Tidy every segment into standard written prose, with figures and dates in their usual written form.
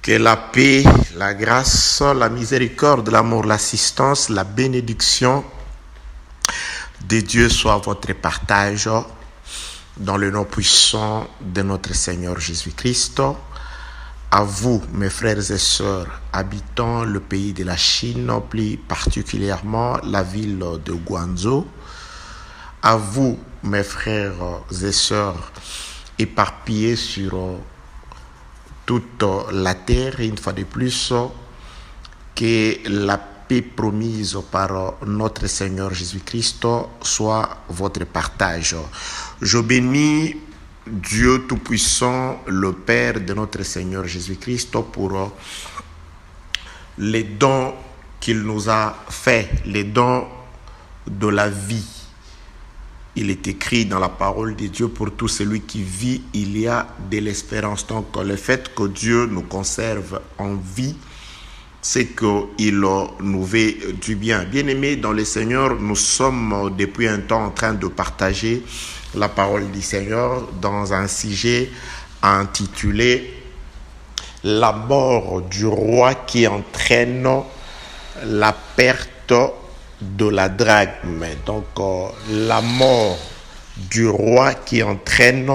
Que la paix, la grâce, la miséricorde, l'amour, l'assistance, la bénédiction de Dieu soit votre partage dans le nom puissant de notre Seigneur Jésus-Christ. À vous, mes frères et sœurs, habitant le pays de la Chine, plus particulièrement la ville de Guangzhou. À vous, mes frères et sœurs, éparpillés sur toute la terre, une fois de plus, que la paix promise par notre Seigneur Jésus-Christ soit votre partage. Je bénis Dieu Tout-Puissant, le Père de notre Seigneur Jésus-Christ, pour les dons qu'il nous a faits, les dons de la vie. Il est écrit dans la parole de Dieu, pour tout celui qui vit, il y a de l'espérance. Donc le fait que Dieu nous conserve en vie, c'est qu'il nous veut du bien. Bien-aimés dans le Seigneur, nous sommes depuis un temps en train de partager la parole du Seigneur dans un sujet intitulé « La mort du roi qui entraîne la perte de la drachme ». Donc, la mort du roi qui entraîne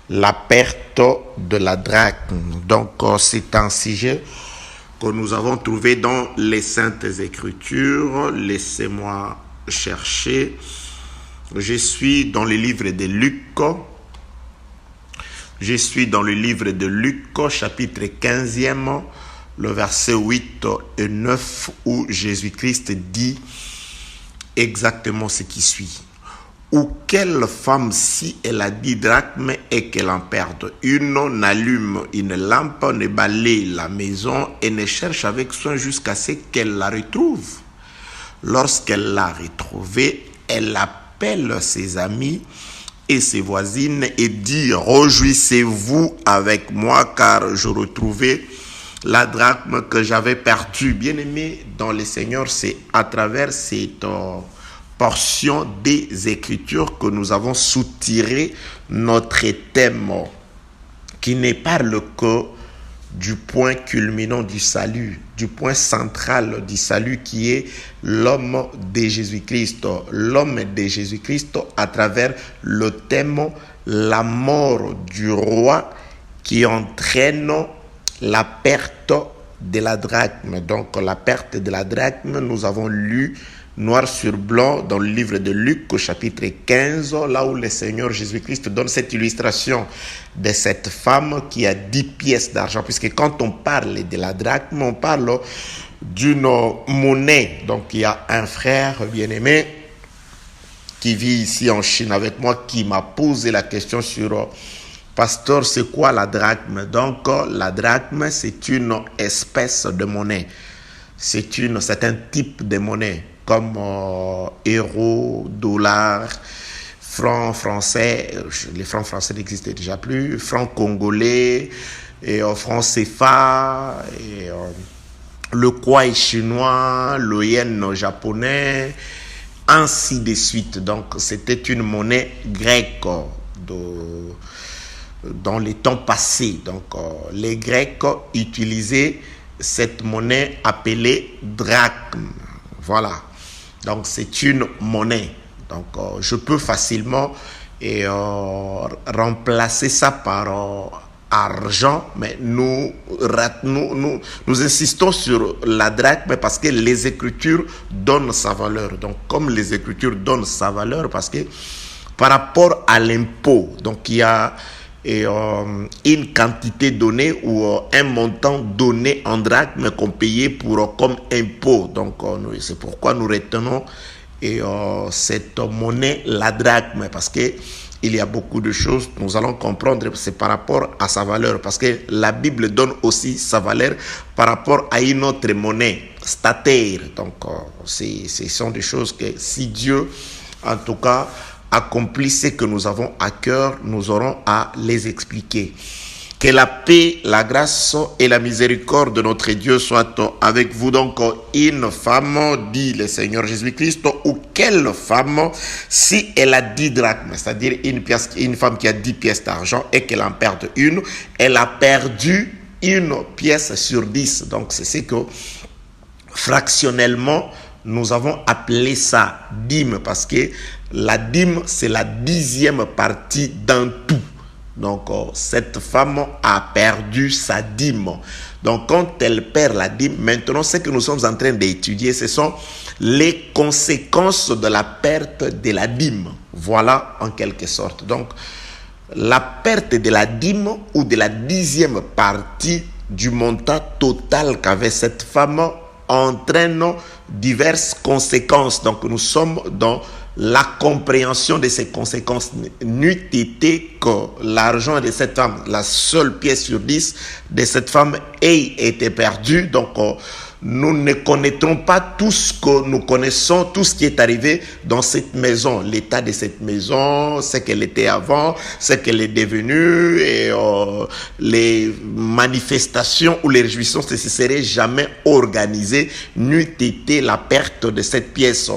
la perte de la drachme. Donc, c'est un sujet que nous avons trouvé dans les Saintes Écritures. Laissez-moi chercher. Je suis dans le livre de Luc. Je suis dans le livre de Luc, chapitre 15e, le verset 8 et 9, où Jésus-Christ dit exactement ce qui suit. Ou quelle femme, si elle a 10 drachmes et qu'elle en perde une, n'allume une lampe, ne balaye la maison et ne cherche avec soin jusqu'à ce qu'elle la retrouve. Lorsqu'elle l'a retrouvée, elle appelle ses amis et ses voisines et dit « Réjouissez-vous avec moi car je retrouvais la drachme que j'avais perdue. » Bien-aimés dans le Seigneur, c'est à travers cette portion des Écritures que nous avons soutiré notre thème qui ne parle que du point culminant du salut, du point central du salut qui est l'homme de Jésus-Christ. L'homme de Jésus-Christ à travers le thème « La mort du roi qui entraîne la perte de la drachme ». Donc la perte de la drachme, nous avons lu noir sur blanc dans le livre de Luc au chapitre 15, là où le Seigneur Jésus-Christ donne cette illustration de cette femme qui a 10 pièces d'argent, puisque quand on parle de la drachme, on parle d'une monnaie. Donc il y a un frère bien-aimé qui vit ici en Chine avec moi qui m'a posé la question sur Pasteur, c'est quoi la drachme? Donc la drachme, c'est une espèce de monnaie. C'est un type de monnaie comme euro, dollar, francs français. Les francs français n'existaient déjà plus, francs congolais, et francs CFA, et le kwai chinois, le yen japonais, ainsi de suite. Donc c'était une monnaie grecque dans les temps passés. Donc les Grecs utilisaient cette monnaie appelée drachme. Voilà. Donc c'est une monnaie. Donc je peux facilement remplacer ça par argent, mais nous insistons sur la drachme parce que les Écritures donnent sa valeur. Donc comme les Écritures donnent sa valeur, parce que par rapport à l'impôt, donc il y a une quantité donnée ou un montant donné en drachmes qu'on payait comme impôt. Donc c'est pourquoi nous retenons cette monnaie, la drachme, parce que il y a beaucoup de choses, nous allons comprendre, c'est par rapport à sa valeur, parce que la Bible donne aussi sa valeur par rapport à une autre monnaie, statère. Donc ce sont des choses que si Dieu, en tout cas, accomplit ce que nous avons à cœur, nous aurons à les expliquer. Que la paix, la grâce et la miséricorde de notre Dieu soient avec vous. Donc, une femme, dit le Seigneur Jésus-Christ, ou quelle femme, si elle a 10 drachmes, c'est-à-dire une femme qui a 10 pièces d'argent et qu'elle en perde une, elle a perdu une pièce sur 10. Donc c'est ce que fractionnellement nous avons appelé ça dîme, parce que la dîme c'est la 10e partie d'un tout. Donc cette femme a perdu sa dîme. Donc quand elle perd la dîme, maintenant ce que nous sommes en train d'étudier, ce sont les conséquences de la perte de la dîme. Voilà en quelque sorte. Donc la perte de la dîme ou de la 10e partie du montant total qu'avait cette femme entraîne diverses conséquences. Donc nous sommes dans la compréhension de ces conséquences. N'eût été que l'argent de cette femme, la seule pièce sur 10 de cette femme ait été perdue. Donc nous ne connaîtrons pas tout ce que nous connaissons, tout ce qui est arrivé dans cette maison, l'état de cette maison, ce qu'elle était avant, ce qu'elle est devenue, et les manifestations ou les réjouissances ne se seraient jamais organisées n'eût été la perte de cette pièce.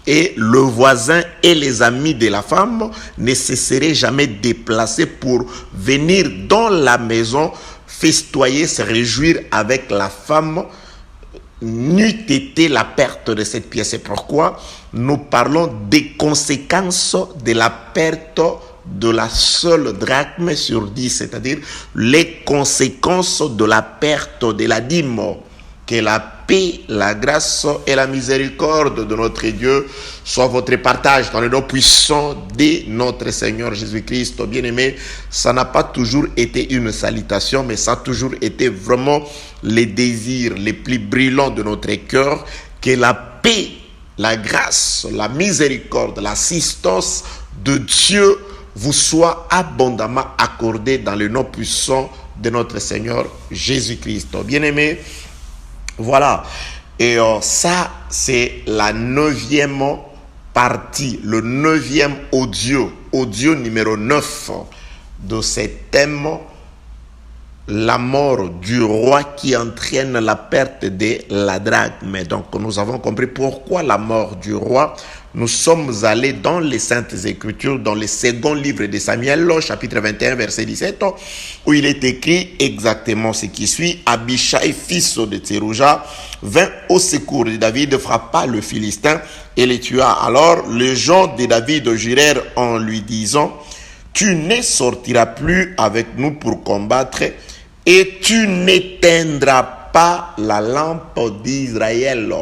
Et le voisin et les amis de la femme ne se seraient jamais déplacés pour venir dans la maison festoyer, se réjouir avec la femme, n'eût été la perte de cette pièce. C'est pourquoi nous parlons des conséquences de la perte de la seule drachme sur 10, c'est-à-dire les conséquences de la perte de la dîme. Que la paix, la grâce et la miséricorde de notre Dieu soient votre partage dans le nom puissant de notre Seigneur Jésus-Christ. Bien-aimé, ça n'a pas toujours été une salutation, mais ça a toujours été vraiment les désirs les plus brillants de notre cœur. Que la paix, la grâce, la miséricorde, l'assistance de Dieu vous soit abondamment accordée dans le nom puissant de notre Seigneur Jésus-Christ. Bien-aimé, voilà, et ça c'est la 9e partie, le 9e audio numéro 9 de ce thème, la mort du roi qui entraîne la perte de la drachme. Donc nous avons compris pourquoi la mort du roi. Nous sommes allés dans les Saintes Écritures, dans le second livre de Samuel, chapitre 21, verset 17, où il est écrit exactement ce qui suit. Abishai, fils de Tserouja, vint au secours de David, frappa le Philistin et le tua. Alors les gens de David jurèrent en lui disant: tu ne sortiras plus avec nous pour combattre, et tu n'éteindras pas la lampe d'Israël.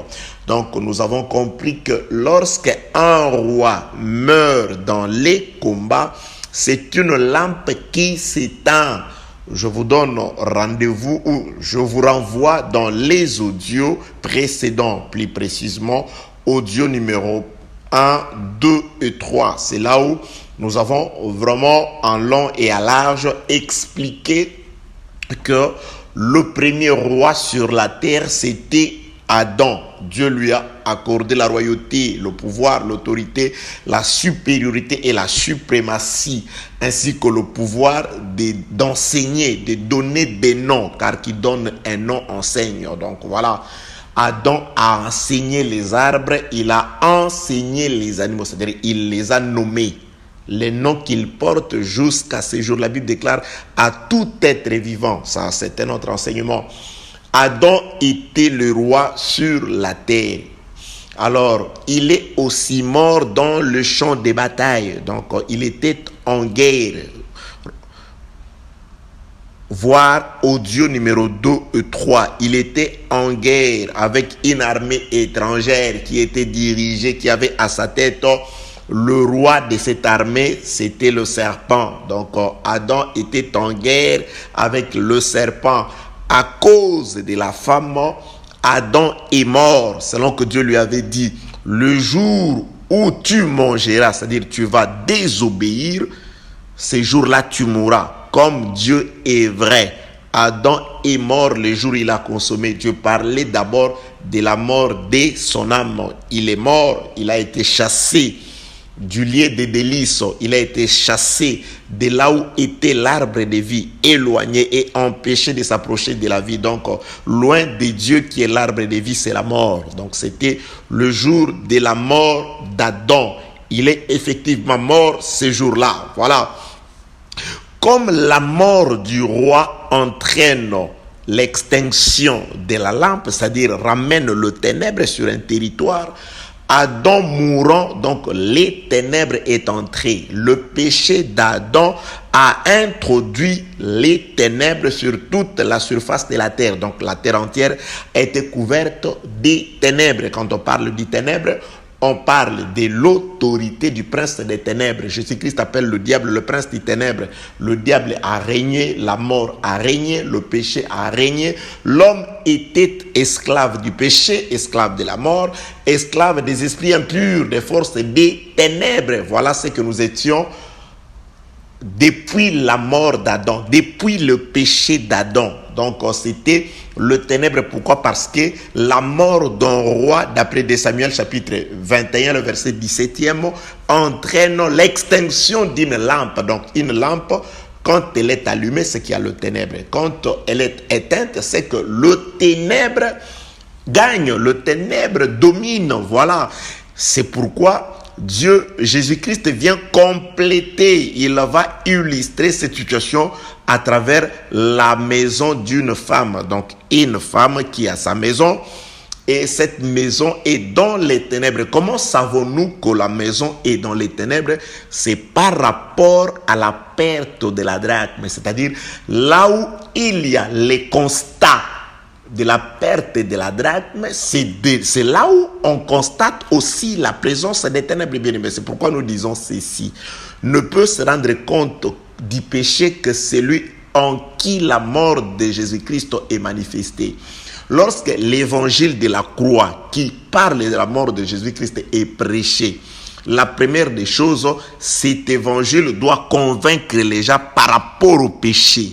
Donc nous avons compris que lorsque un roi meurt dans les combats, c'est une lampe qui s'éteint. Je vous donne rendez-vous ou je vous renvoie dans les audios précédents, plus précisément audio numéro 1, 2 et 3. C'est là où nous avons vraiment en long et à large expliqué que le premier roi sur la terre, c'était Adam. Dieu lui a accordé la royauté, le pouvoir, l'autorité, la supériorité et la suprématie, ainsi que le pouvoir d'enseigner, de donner des noms, car qui donne un nom enseigne. Donc voilà, Adam a enseigné les arbres, il a enseigné les animaux, c'est-à-dire il les a nommés. Les noms qu'ils portent jusqu'à ce jour. La Bible déclare à tout être vivant. Ça, c'est un autre enseignement. Adam était le roi sur la terre. Alors, il est aussi mort dans le champ de bataille. Donc, il était en guerre. Voir audio numéro 2 et 3. Il était en guerre avec une armée étrangère qui était dirigée, qui avait à sa tête le roi de cette armée, c'était le serpent. Donc, Adam était en guerre avec le serpent. À cause de la femme, Adam est mort, selon que Dieu lui avait dit. Le jour où tu mangeras, c'est-à-dire tu vas désobéir, ce jour-là tu mourras. Comme Dieu est vrai. Adam est mort le jour où il a consommé. Dieu parlait d'abord de la mort de son âme. Il est mort, il a été chassé du lieu des délices, il a été chassé de là où était l'arbre de vie, éloigné et empêché de s'approcher de la vie. Donc, loin de Dieu qui est l'arbre de vie, c'est la mort. Donc, c'était le jour de la mort d'Adam. Il est effectivement mort ce jour-là. Voilà. Comme la mort du roi entraîne l'extinction de la lampe, c'est-à-dire ramène le ténèbre sur un territoire. Adam mourant, donc les ténèbres est entré. Le péché d'Adam a introduit les ténèbres sur toute la surface de la terre. Donc la terre entière a été couverte des ténèbres. Quand on parle des ténèbres, on parle de l'autorité du prince des ténèbres. Jésus-Christ appelle le diable le prince des ténèbres. Le diable a régné, la mort a régné, le péché a régné. L'homme était esclave du péché, esclave de la mort, esclave des esprits impurs, des forces des ténèbres. Voilà ce que nous étions depuis la mort d'Adam, depuis le péché d'Adam. Donc c'était le ténèbre. Pourquoi? Parce que la mort d'un roi, d'après 2 Samuel chapitre 21, le verset 17e, entraîne l'extinction d'une lampe. Donc une lampe, quand elle est allumée, c'est qu'il y a le ténèbre. Quand elle est éteinte, c'est que le ténèbre gagne, le ténèbre domine. Voilà, c'est pourquoi Dieu, Jésus-Christ vient compléter, il va illustrer cette situation à travers la maison d'une femme. Donc, une femme qui a sa maison et cette maison est dans les ténèbres. Comment savons-nous que la maison est dans les ténèbres? C'est par rapport à la perte de la drachme, c'est-à-dire là où il y a les constats de la perte de la drachme, c'est là où on constate aussi la présence des ténèbres bien-aimés. C'est pourquoi nous disons ceci. Ne peut se rendre compte du péché que celui en qui la mort de Jésus-Christ est manifestée. Lorsque l'évangile de la croix qui parle de la mort de Jésus-Christ est prêché, la première des choses, cet évangile doit convaincre les gens par rapport au péché.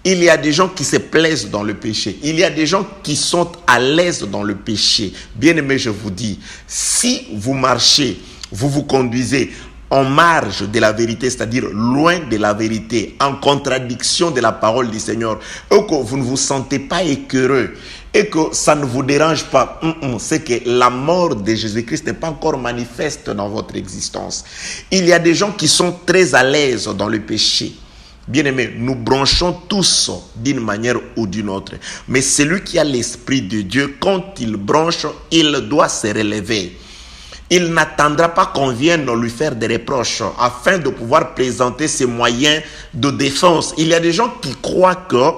Il y a des gens qui se plaisent dans le péché. Il y a des gens qui sont à l'aise dans le péché. Bien-aimés, je vous dis, si vous marchez, vous vous conduisez en marge de la vérité, c'est-à-dire loin de la vérité, en contradiction de la parole du Seigneur, et que vous ne vous sentez pas écœureux, et que ça ne vous dérange pas, c'est que la mort de Jésus-Christ n'est pas encore manifeste dans votre existence. Il y a des gens qui sont très à l'aise dans le péché. Bien-aimés, nous branchons tous d'une manière ou d'une autre. Mais celui qui a l'Esprit de Dieu, quand il branche, il doit se relever. Il n'attendra pas qu'on vienne lui faire des reproches afin de pouvoir présenter ses moyens de défense. Il y a des gens qui croient que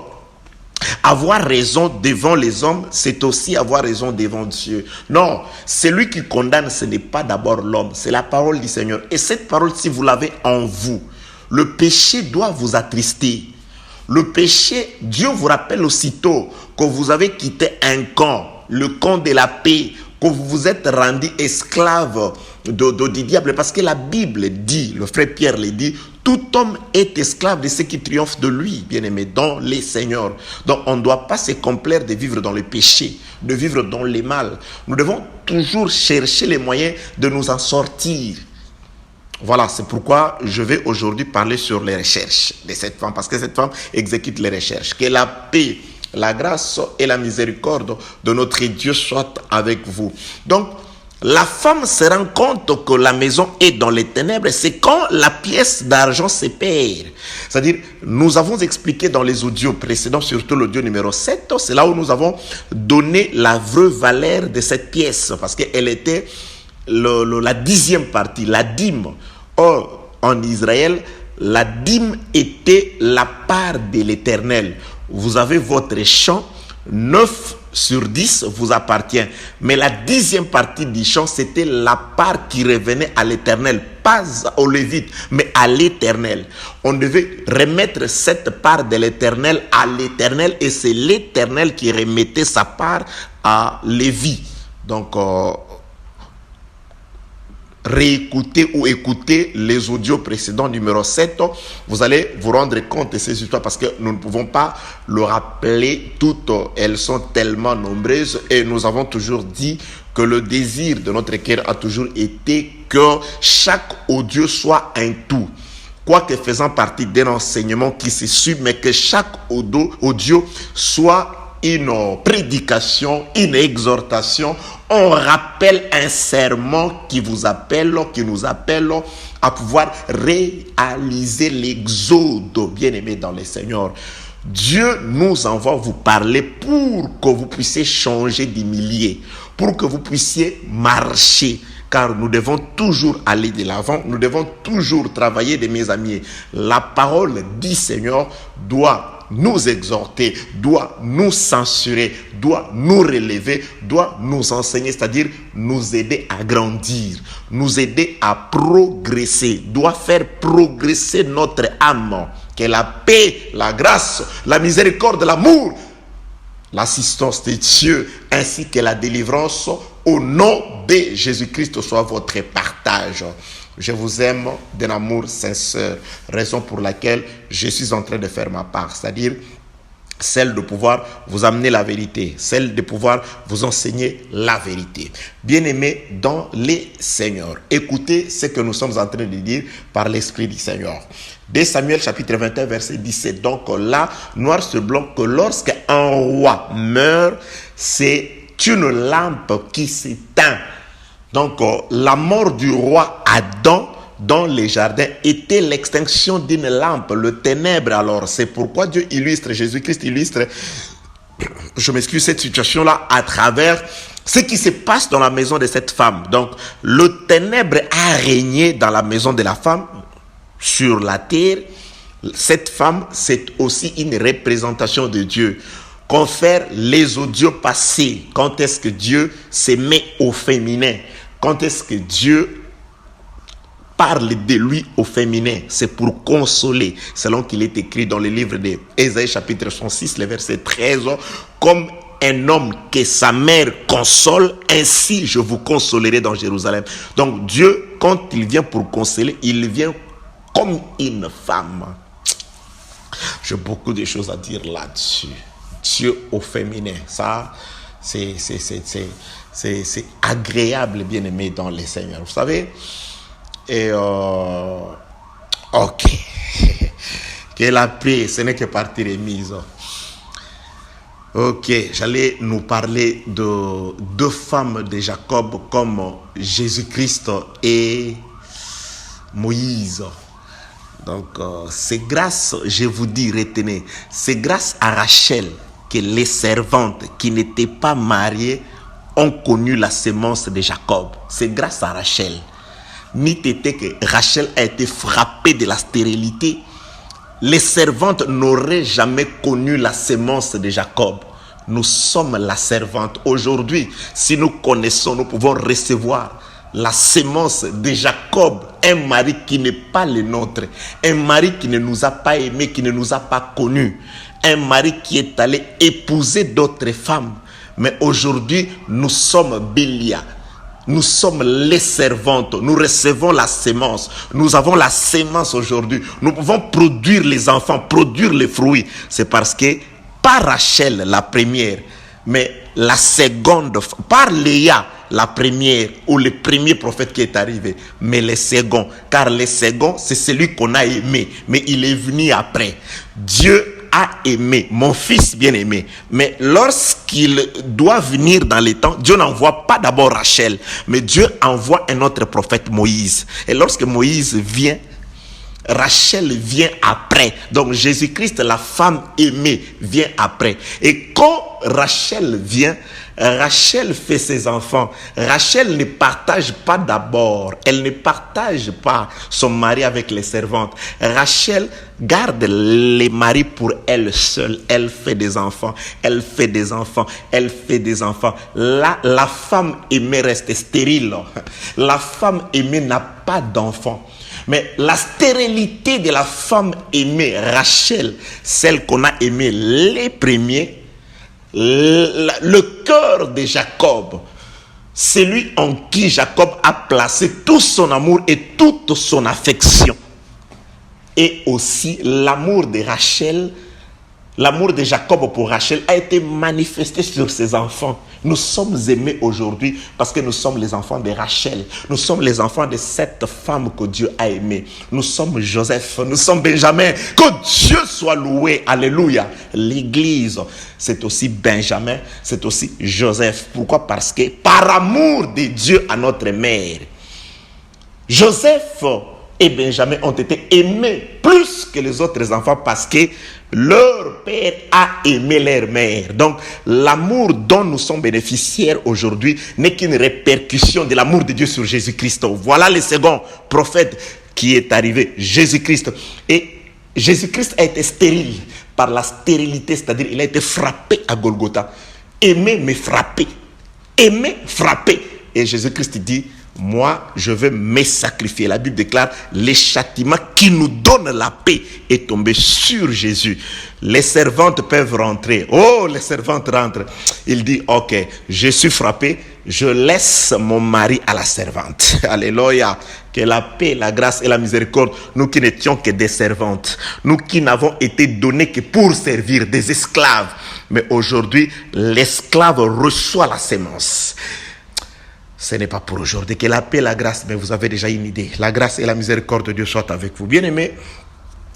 avoir raison devant les hommes, c'est aussi avoir raison devant Dieu. Non, celui qui condamne, ce n'est pas d'abord l'homme, c'est la parole du Seigneur. Et cette parole, si vous l'avez en vous, le péché doit vous attrister. Le péché, Dieu vous rappelle aussitôt que vous avez quitté un camp, le camp de la paix, que vous vous êtes rendu esclave du diable. Parce que la Bible dit, le frère Pierre le dit, tout homme est esclave de ce qui triomphe de lui, bien-aimé, dans les seigneurs. Donc on ne doit pas se complaire de vivre dans le péché, de vivre dans le mal. Nous devons toujours chercher les moyens de nous en sortir. Voilà, c'est pourquoi je vais aujourd'hui parler sur les recherches de cette femme, parce que cette femme exécute les recherches. Que la paix, la grâce et la miséricorde de notre Dieu soient avec vous. Donc, la femme se rend compte que la maison est dans les ténèbres, c'est quand la pièce d'argent se perd. C'est-à-dire, nous avons expliqué dans les audios précédents, surtout l'audio numéro 7, c'est là où nous avons donné la vraie valeur de cette pièce, parce qu'elle était la 10e partie, la dîme. Or, en Israël, la dîme était la part de l'Éternel. Vous avez votre champ, 9 sur 10 vous appartient. Mais la 10e partie du champ, c'était la part qui revenait à l'Éternel. Pas aux Lévites, mais à l'Éternel. On devait remettre cette part de l'Éternel à l'Éternel, et c'est l'Éternel qui remettait sa part à Lévi. Donc, réécouter ou écouter les audios précédents numéro 7, vous allez vous rendre compte de ces histoires, parce que nous ne pouvons pas le rappeler toutes, elles sont tellement nombreuses, et nous avons toujours dit que le désir de notre cœur a toujours été que chaque audio soit un tout, quoique faisant partie d'un enseignement qui se suit, mais que chaque audio soit une prédication, une exhortation, on rappelle un serment qui vous appelle, qui nous appelle à pouvoir réaliser l'exode, bien-aimé dans le Seigneur. Dieu nous envoie vous parler pour que vous puissiez changer des milliers, pour que vous puissiez marcher. Car nous devons toujours aller de l'avant, nous devons toujours travailler, mes amis. La parole du Seigneur doit nous exhorter, doit nous censurer, doit nous relever, doit nous enseigner, c'est-à-dire nous aider à grandir, nous aider à progresser, doit faire progresser notre âme. Que la paix, la grâce, la miséricorde, l'amour, l'assistance de Dieu ainsi que la délivrance au nom de Jésus-Christ soit votre partage. Je vous aime d'un amour sincère, raison pour laquelle je suis en train de faire ma part, c'est-à-dire celle de pouvoir vous amener la vérité, celle de pouvoir vous enseigner la vérité. Bien-aimés dans les Seigneurs, écoutez ce que nous sommes en train de dire par l'Esprit du Seigneur. 2 Samuel chapitre 21 verset 17. Donc là, noir sur blanc, que lorsqu'un roi meurt, c'est une lampe qui s'éteint. Donc la mort du roi Adam dans les jardins était l'extinction d'une lampe, le ténèbre. Alors c'est pourquoi Dieu illustre, Jésus-Christ illustre, je m'excuse, cette situation-là à travers ce qui se passe dans la maison de cette femme. Donc le ténèbre a régné dans la maison de la femme, sur la terre. Cette femme, c'est aussi une représentation de Dieu. Confère les audios passés. Quand est-ce que Dieu se met au féminin? Quand est-ce que Dieu parle de lui au féminin? C'est pour consoler, selon qu'il est écrit dans le livre d'Ésaïe chapitre 106, le verset 13, comme un homme que sa mère console, ainsi je vous consolerai dans Jérusalem. Donc Dieu, quand il vient pour consoler, il vient comme une femme. J'ai beaucoup de choses à dire là-dessus. Dieu au féminin, ça, c'est agréable, bien aimé dans les Seigneurs. Vous savez, et ok, que la paix, ce n'est que partie remise. Ok, j'allais nous parler de deux femmes de Jacob comme Jésus-Christ et Moïse. Donc, c'est grâce, je vous dis, retenez, c'est grâce à Rachel que les servantes qui n'étaient pas mariées ont connu la sémence de Jacob. C'est grâce à Rachel. Mythe était que Rachel a été frappée de la stérilité. Les servantes n'auraient jamais connu la sémence de Jacob. Nous sommes la servante. Aujourd'hui, si nous connaissons, nous pouvons recevoir la sémence de Jacob, un mari qui n'est pas le nôtre, un mari qui ne nous a pas aimés, qui ne nous a pas connus, un mari qui est allé épouser d'autres femmes. Mais aujourd'hui, nous sommes Bélia, nous sommes les servantes, nous recevons la sémence, nous avons la sémence aujourd'hui, nous pouvons produire les enfants, produire les fruits. C'est parce que, pas Rachel la première, mais la seconde, par Léa, la première ou le premier prophète qui est arrivé, mais le second, car le second, c'est celui qu'on a aimé, mais il est venu après. Dieu a aimé, mon fils bien-aimé, mais lorsqu'il doit venir dans les temps, Dieu n'envoie pas d'abord Rachel, mais Dieu envoie un autre prophète, Moïse. Et lorsque Moïse vient, Rachel vient après. Donc Jésus-Christ, la femme aimée, vient après. Et quand Rachel vient, Rachel fait ses enfants. Rachel ne partage pas d'abord. Elle ne partage pas son mari avec les servantes. Rachel garde les maris pour elle seule. Elle fait des enfants. Elle fait des enfants. Elle fait des enfants. Là, la femme aimée reste stérile. La femme aimée n'a pas d'enfants. Mais la stérilité de la femme aimée, Rachel, celle qu'on a aimée les premiers, le cœur de Jacob, celui en qui Jacob a placé tout son amour et toute son affection. Et aussi l'amour de Rachel, l'amour de Jacob pour Rachel a été manifesté sur ses enfants. Nous sommes aimés aujourd'hui parce que nous sommes les enfants de Rachel. Nous sommes les enfants de cette femme que Dieu a aimée. Nous sommes Joseph, nous sommes Benjamin. Que Dieu soit loué. Alléluia. L'église, c'est aussi Benjamin, c'est aussi Joseph. Pourquoi? Parce que par amour de Dieu à notre mère, Joseph et Benjamin ont été aimés plus que les autres enfants parce que leur père a aimé leur mère. Donc, l'amour dont nous sommes bénéficiaires aujourd'hui n'est qu'une répercussion de l'amour de Dieu sur Jésus-Christ. Voilà le second prophète qui est arrivé, Jésus-Christ. Et Jésus-Christ a été stérile par la stérilité, c'est-à-dire il a été frappé à Golgotha. Aimer mais frapper. Aimer, frapper. Et Jésus-Christ dit, moi, je veux me sacrifier. La Bible déclare, le châtiment qui nous donne la paix est tombé sur Jésus. Les servantes peuvent rentrer. Oh, les servantes rentrent. Il dit, ok, je suis frappé, je laisse mon mari à la servante. Alléluia. Que la paix, la grâce et la miséricorde, nous qui n'étions que des servantes, nous qui n'avons été donnés que pour servir des esclaves. Mais aujourd'hui, l'esclave reçoit la sémence. Ce n'est pas pour aujourd'hui. Que la paix, la grâce, mais vous avez déjà une idée. La grâce et la miséricorde de Dieu soient avec vous. Bien-aimés,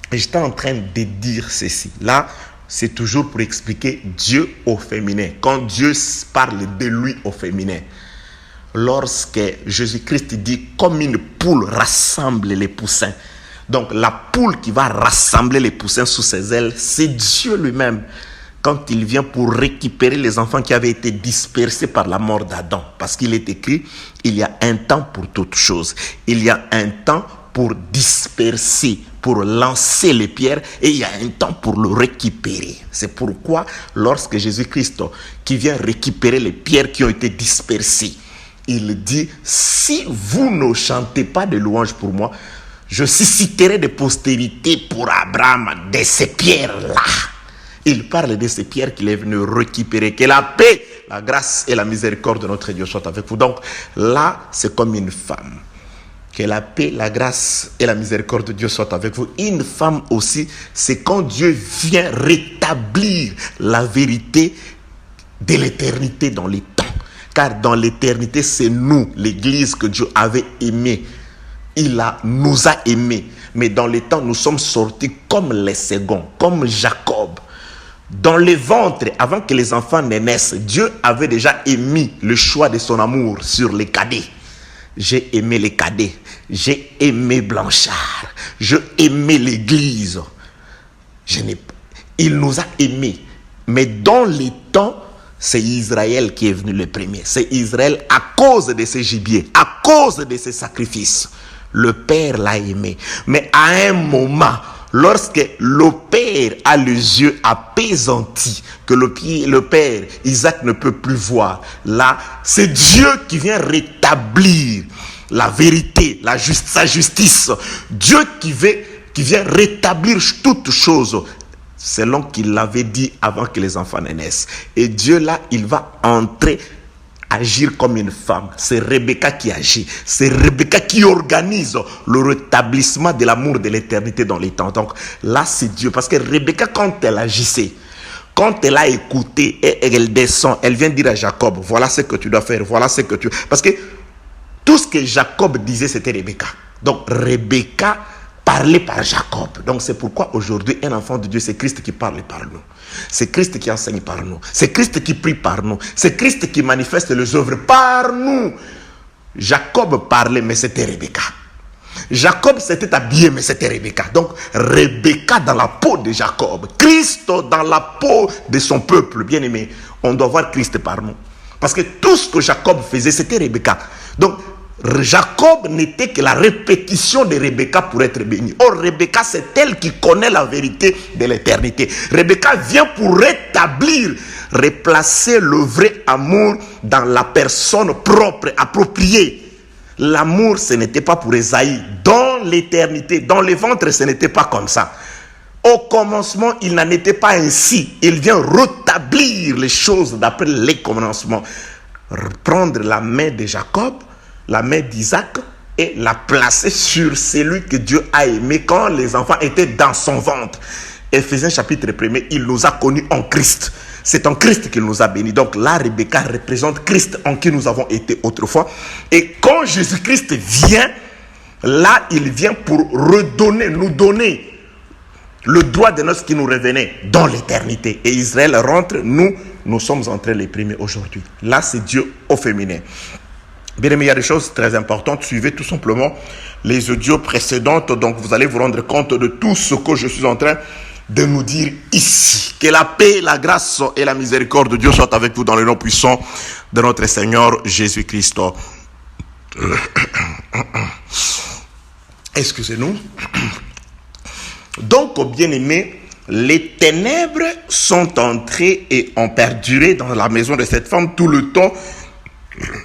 j'étais en train de dire ceci. Là, c'est toujours pour expliquer Dieu au féminin. Quand Dieu parle de lui au féminin. Lorsque Jésus-Christ dit comme une poule rassemble les poussins. Donc la poule qui va rassembler les poussins sous ses ailes, c'est Dieu lui-même. Quand il vient pour récupérer les enfants qui avaient été dispersés par la mort d'Adam. Parce qu'il est écrit, il y a un temps pour toute chose. Il y a un temps pour disperser, pour lancer les pierres, et il y a un temps pour le récupérer. C'est pourquoi, lorsque Jésus-Christ, qui vient récupérer les pierres qui ont été dispersées, il dit, si vous ne chantez pas de louanges pour moi, je susciterai des postérités pour Abraham de ces pierres-là. Il parle de ces pierres qu'il est venu récupérer. Que la paix, la grâce et la miséricorde de notre Dieu soient avec vous. Donc là, c'est comme une femme. Que la paix, la grâce et la miséricorde de Dieu soient avec vous. Une femme aussi, c'est quand Dieu vient rétablir la vérité de l'éternité dans les temps. Car dans l'éternité, c'est nous, l'Église que Dieu avait aimée. Nous a aimés. Mais dans les temps, nous sommes sortis comme les seconds, comme Jacob. Dans le ventre, avant que les enfants ne naissent, Dieu avait déjà émis le choix de son amour sur les cadets. J'ai aimé les cadets. J'ai aimé Blanchard. J'ai aimé l'Église. Il nous a aimés. Mais dans les temps, c'est Israël qui est venu le premier. C'est Israël à cause de ses gibiers, à cause de ses sacrifices. Le Père l'a aimé. Mais à un moment, lorsque le Père a les yeux apaisantis, que le Père, Isaac ne peut plus voir, là, c'est Dieu qui vient rétablir la vérité, sa justice. Dieu qui vient rétablir toutes choses, selon qu'il l'avait dit avant que les enfants naissent. Et Dieu là, il va entrer, agir comme une femme. C'est Rebecca qui agit. C'est Rebecca qui organise le rétablissement de l'amour de l'éternité dans les temps. Donc là, c'est Dieu. Parce que Rebecca, quand elle agissait, quand elle a écouté et elle descend, elle vient dire à Jacob, voilà ce que tu dois faire, voilà ce que tu... Parce que tout ce que Jacob disait, c'était Rebecca. Donc Rebecca parlait par Jacob. Donc c'est pourquoi aujourd'hui, un enfant de Dieu, c'est Christ qui parle par nous. C'est Christ qui enseigne par nous. C'est Christ qui prie par nous. C'est Christ qui manifeste les œuvres par nous. Jacob parlait, mais c'était Rebecca. Jacob s'était habillé, mais c'était Rebecca. Donc Rebecca dans la peau de Jacob. Christ dans la peau de son peuple. Bien aimé, on doit voir Christ par nous. Parce que tout ce que Jacob faisait, c'était Rebecca. Donc Jacob n'était que la répétition de Rebecca pour être béni. Or, Rebecca, c'est elle qui connaît la vérité de l'éternité. Rebecca vient pour rétablir, replacer le vrai amour dans la personne propre, appropriée. L'amour, ce n'était pas pour Esaïe. Dans l'éternité, dans le ventre, ce n'était pas comme ça. Au commencement, il n'en était pas ainsi. Il vient rétablir les choses d'après les commencements. Prendre la main de Jacob, la main d'Isaac, et la placer sur celui que Dieu a aimé quand les enfants étaient dans son ventre. Éphésiens chapitre 1er, il nous a connus en Christ. C'est en Christ qu'il nous a bénis. Donc là, Rebecca représente Christ en qui nous avons été autrefois. Et quand Jésus-Christ vient, là, il vient pour redonner, nous donner le droit de noces qui nous revenait dans l'éternité. Et Israël rentre, nous sommes entrés les premiers aujourd'hui. Là, c'est Dieu au féminin. Bien aimé, il y a des choses très importantes. Suivez tout simplement les audios précédentes. Donc, vous allez vous rendre compte de tout ce que je suis en train de nous dire ici. Que la paix, la grâce et la miséricorde de Dieu soient avec vous dans le nom puissant de notre Seigneur Jésus-Christ. Excusez-nous. Donc, bien aimé, les ténèbres sont entrées et ont perduré dans la maison de cette femme tout le temps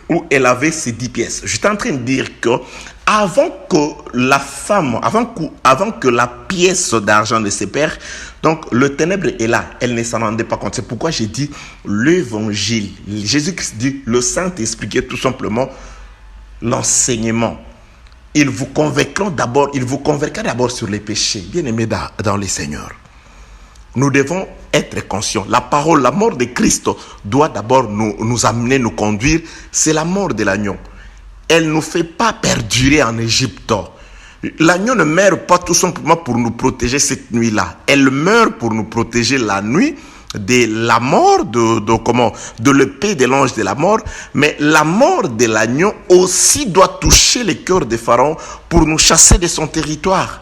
où elle avait ses 10 pièces. J'étais en train de dire que avant que la femme, avant que la pièce d'argent ne se perde, donc le ténèbre est là, elle ne s'en rendait pas compte. C'est pourquoi j'ai dit l'évangile. Jésus-Christ dit, le Saint-Esprit est tout simplement l'enseignement. Il vous convaincra d'abord sur les péchés. Bien aimé dans les Seigneurs. Nous devons être conscients. La parole, la mort de Christ doit d'abord nous amener, nous conduire. C'est la mort de l'agneau. Elle ne nous fait pas perdurer en Égypte. L'agneau ne meurt pas tout simplement pour nous protéger cette nuit-là. Elle meurt pour nous protéger la nuit de la mort, de l'épée de l'ange de la mort. Mais la mort de l'agneau aussi doit toucher le cœur de Pharaon pour nous chasser de son territoire,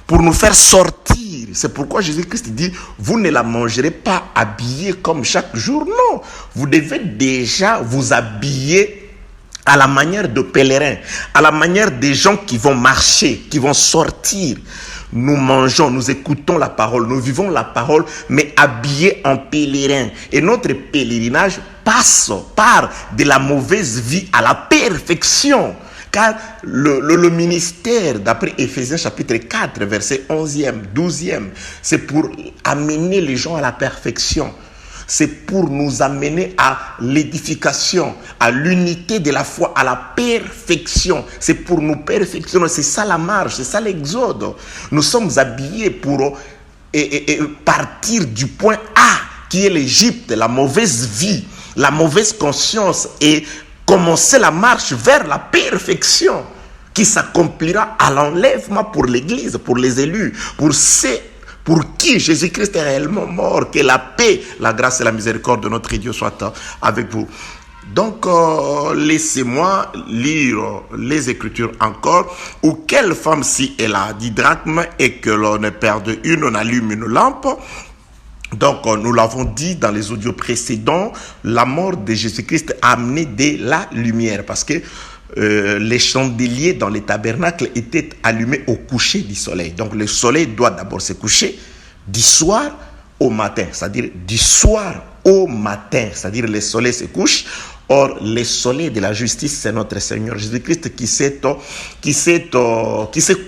pour nous faire sortir. C'est pourquoi Jésus-Christ dit, vous ne la mangerez pas habillée comme chaque jour. Non, vous devez déjà vous habiller à la manière de pèlerins, à la manière des gens qui vont marcher, qui vont sortir. Nous mangeons, nous écoutons la parole, nous vivons la parole, mais habillés en pèlerins. Et notre pèlerinage part de la mauvaise vie à la perfection. Car le ministère, d'après Éphésiens chapitre 4, verset 11e, 12e, c'est pour amener les gens à la perfection. C'est pour nous amener à l'édification, à l'unité de la foi, à la perfection. C'est pour nous perfectionner. C'est ça la marche, c'est ça l'exode. Nous sommes habillés pour partir du point A, qui est l'Égypte, la mauvaise vie, la mauvaise conscience, et commencer la marche vers la perfection qui s'accomplira à l'enlèvement pour l'Église, pour les élus, pour qui Jésus-Christ est réellement mort. Que la paix, la grâce et la miséricorde de notre Dieu soient avec vous. Donc, laissez-moi lire les Écritures encore. Ou quelle femme, si elle a 10 drachmes et que l'on ne perde une, on allume une lampe. Donc, nous l'avons dit dans les audios précédents, la mort de Jésus-Christ a amené de la lumière parce que les chandeliers dans les tabernacles étaient allumés au coucher du soleil. Donc, le soleil doit d'abord se coucher du soir au matin, c'est-à-dire du soir au matin, c'est-à-dire le soleil se couche. Or, le soleil de la justice, c'est notre Seigneur Jésus-Christ qui s'est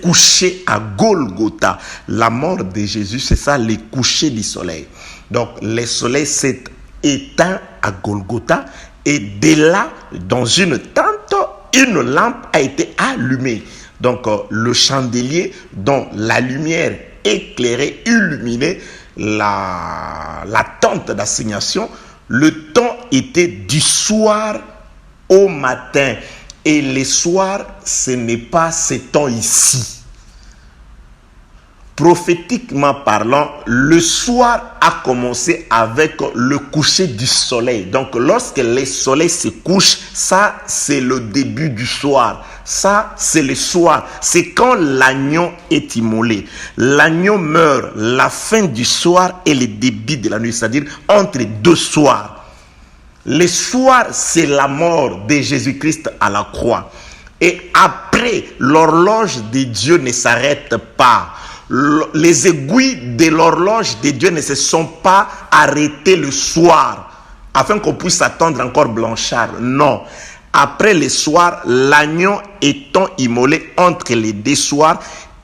couché à Golgotha. La mort de Jésus, c'est ça, le coucher du soleil. Donc, le soleil s'est éteint à Golgotha et de là, dans une tente, une lampe a été allumée. Donc, le chandelier dont la lumière éclairait, illuminait la tente d'assignation. Le temps était du soir au matin. Et le soir, ce n'est pas ce temps ici. Prophétiquement parlant, le soir a commencé avec le coucher du soleil. Donc, lorsque le soleil se couche, ça, c'est le début du soir. Ça, c'est le soir. C'est quand l'agneau est immolé. L'agneau meurt la fin du soir et le début de la nuit, c'est-à-dire entre deux soirs. Le soir, c'est la mort de Jésus-Christ à la croix. Et après, l'horloge de Dieu ne s'arrête pas. Les aiguilles de l'horloge de Dieu ne se sont pas arrêtées le soir afin qu'on puisse attendre encore Blanchard. Non. Après le soir, l'agneau étant immolé entre les deux soirs,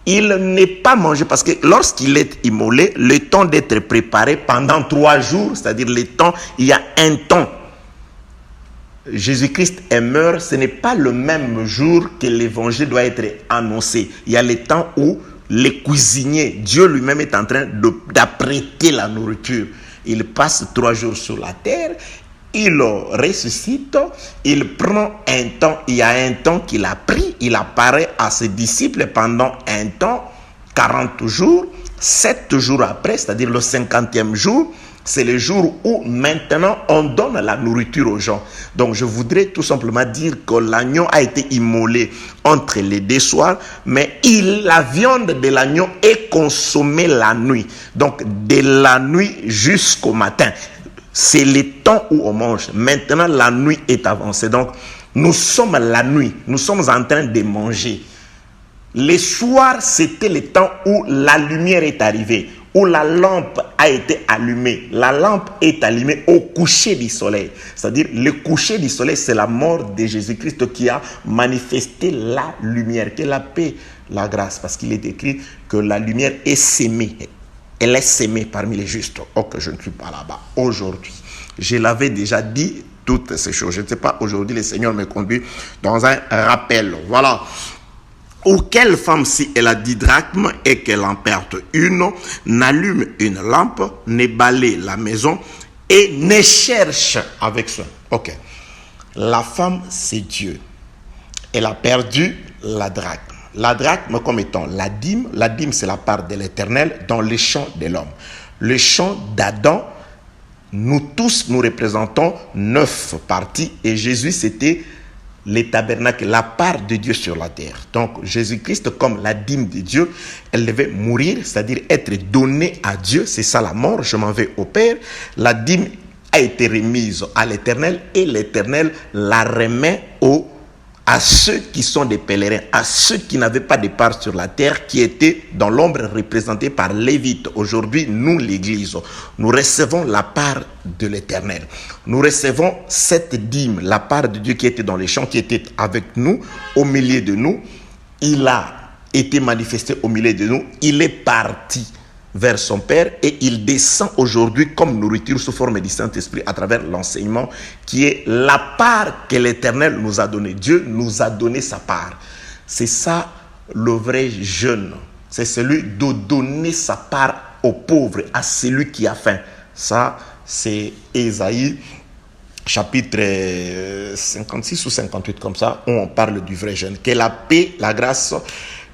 il n'est pas mangé parce que lorsqu'il est immolé, le temps d'être préparé pendant 3 jours, c'est-à-dire le temps, il y a un temps. Jésus-Christ est mort, ce n'est pas le même jour que l'évangile doit être annoncé. Il y a le temps où les cuisiniers, Dieu lui-même est en train d'apprêter la nourriture. Il passe 3 jours sur la terre, il ressuscite, il prend un temps, il y a un temps qu'il a pris, il apparaît à ses disciples pendant un temps, 40 jours, 7 jours après, c'est-à-dire le 50e jour, C'est le jour où maintenant on donne la nourriture aux gens. Donc je voudrais tout simplement dire que l'agneau a été immolé entre les deux soirs, mais la viande de l'agneau est consommée la nuit. Donc de la nuit jusqu'au matin. C'est le temps où on mange. Maintenant la nuit est avancée. Donc nous sommes la nuit. Nous sommes en train de manger. Le soir, c'était le temps où la lumière est arrivée, où la lampe a été allumée. La lampe est allumée au coucher du soleil. C'est-à-dire, le coucher du soleil, c'est la mort de Jésus-Christ qui a manifesté la lumière, que la paix, la grâce. Parce qu'il est écrit que la lumière est sémée. Elle est sémée parmi les justes. Oh, que je ne suis pas là-bas aujourd'hui. Je l'avais déjà dit, toutes ces choses. Je ne sais pas, aujourd'hui, le Seigneur me conduit dans un rappel. Voilà. Ou quelle femme, si elle a 10 drachmes et qu'elle en perde une, n'allume une lampe, ne balaye la maison et ne cherche avec soin. Ok. La femme, c'est Dieu. Elle a perdu la drachme. La drachme comme étant la dîme. La dîme, c'est la part de l'Éternel dans le champ de l'homme. Le champ d'Adam, nous tous, nous représentons 9 parties et Jésus, c'était les tabernacles, la part de Dieu sur la terre. Donc Jésus-Christ, comme la dîme de Dieu, elle devait mourir, c'est-à-dire être donnée à Dieu. C'est ça la mort, je m'en vais au Père. La dîme a été remise à l'Éternel et l'Éternel la remet à ceux qui sont des pèlerins, à ceux qui n'avaient pas de part sur la terre, qui étaient dans l'ombre représentés par Lévite. Aujourd'hui, nous, l'Église, nous recevons la part de l'Éternel. Nous recevons cette dîme, la part de Dieu qui était dans les champs, qui était avec nous, au milieu de nous. Il a été manifesté au milieu de nous. Il est parti vers son Père et il descend aujourd'hui comme nourriture sous forme du Saint-Esprit à travers l'enseignement qui est la part que l'Éternel nous a donnée. Dieu nous a donné sa part. C'est ça le vrai jeûne. C'est celui de donner sa part aux pauvres, à celui qui a faim. Ça, c'est Ésaïe chapitre 56 ou 58 comme ça, où on parle du vrai jeûne. Que la paix, la grâce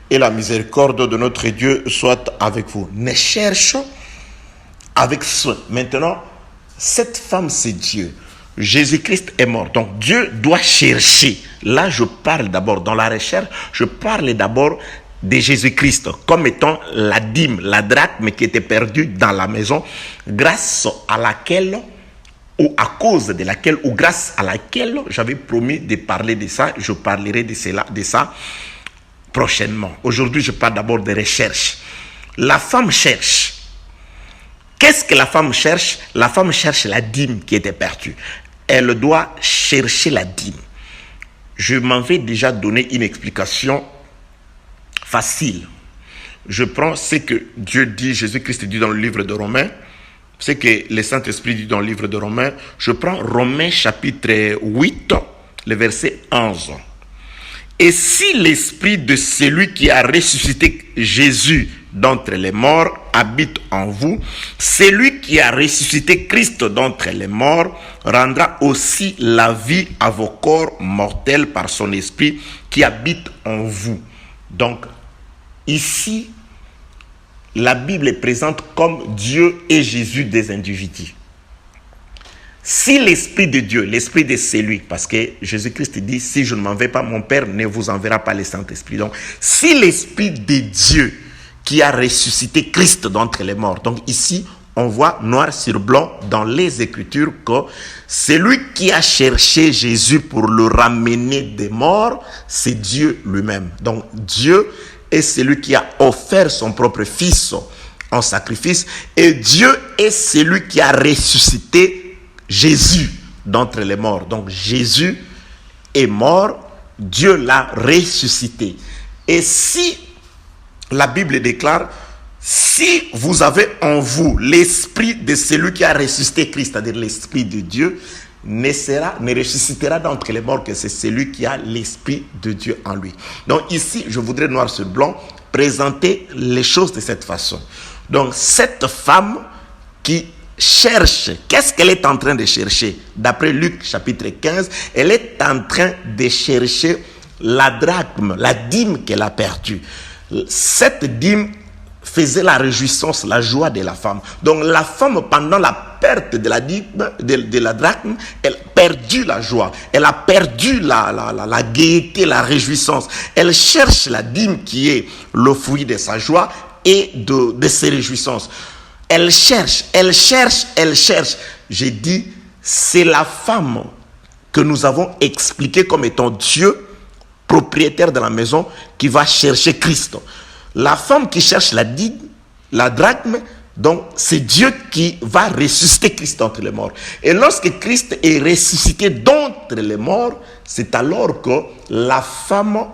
et la miséricorde de notre Dieu soit avec vous. Ne cherche avec soin. Maintenant, cette femme, c'est Dieu. Jésus-Christ est mort. Donc, Dieu doit chercher. Là, je parle d'abord, dans la recherche, je parle d'abord de Jésus-Christ comme étant la dîme, la drachme qui était perdue dans la maison, grâce à laquelle, ou à cause de laquelle, ou grâce à laquelle, j'avais promis de parler de ça. Je parlerai de ça prochainement. Aujourd'hui, je parle d'abord de recherche. La femme cherche. Qu'est-ce que la femme cherche? La femme cherche la dîme qui était perdue. Elle doit chercher la dîme. Je m'en vais déjà donner une explication facile. Je prends ce que Dieu dit, Jésus-Christ dit dans le livre de Romains, ce que le Saint-Esprit dit dans le livre de Romains. Je prends Romains chapitre 8, le verset 11. Et si l'esprit de celui qui a ressuscité Jésus d'entre les morts habite en vous, celui qui a ressuscité Christ d'entre les morts rendra aussi la vie à vos corps mortels par son esprit qui habite en vous. Donc, ici, la Bible est présente comme Dieu et Jésus des individus. Si l'Esprit de Dieu, l'Esprit de celui, parce que Jésus-Christ dit, si je ne m'en vais pas, mon Père ne vous enverra pas le Saint-Esprit. Donc, si l'Esprit de Dieu qui a ressuscité Christ d'entre les morts, donc ici, on voit noir sur blanc dans les Écritures que celui qui a cherché Jésus pour le ramener des morts, c'est Dieu lui-même. Donc, Dieu est celui qui a offert son propre Fils en sacrifice et Dieu est celui qui a ressuscité Jésus d'entre les morts. Donc Jésus est mort, Dieu l'a ressuscité. Et si la Bible déclare, si vous avez en vous l'esprit de celui qui a ressuscité Christ, c'est-à-dire l'esprit de Dieu, ne ressuscitera d'entre les morts que c'est celui qui a l'esprit de Dieu en lui. Donc ici, je voudrais noir sur blanc présenter les choses de cette façon. Donc cette femme qui cherche, qu'est-ce qu'elle est en train de chercher? D'après Luc chapitre 15, elle est en train de chercher la drachme, la dîme qu'elle a perdue. Cette dîme faisait la réjouissance, la joie de la femme. Donc la femme, pendant la perte de la dîme, de la drachme, elle a perdu la joie, elle a perdu la gaieté, la réjouissance. Elle cherche la dîme qui est le fruit de sa joie et de ses réjouissances. Elle cherche. J'ai dit, c'est la femme que nous avons expliqué comme étant Dieu, propriétaire de la maison, qui va chercher Christ. La femme qui cherche la dîme, la drachme, donc c'est Dieu qui va ressusciter Christ d'entre les morts. Et lorsque Christ est ressuscité d'entre les morts, c'est alors que la femme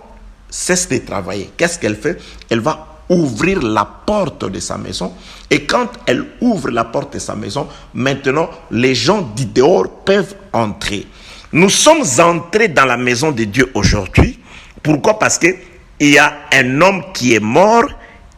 cesse de travailler. Qu'est-ce qu'elle fait? Elle va ouvrir la porte de sa maison. Et quand elle ouvre la porte de sa maison, maintenant, les gens du dehors peuvent entrer. Nous sommes entrés dans la maison de Dieu aujourd'hui. Pourquoi? Parce qu'il y a un homme qui est mort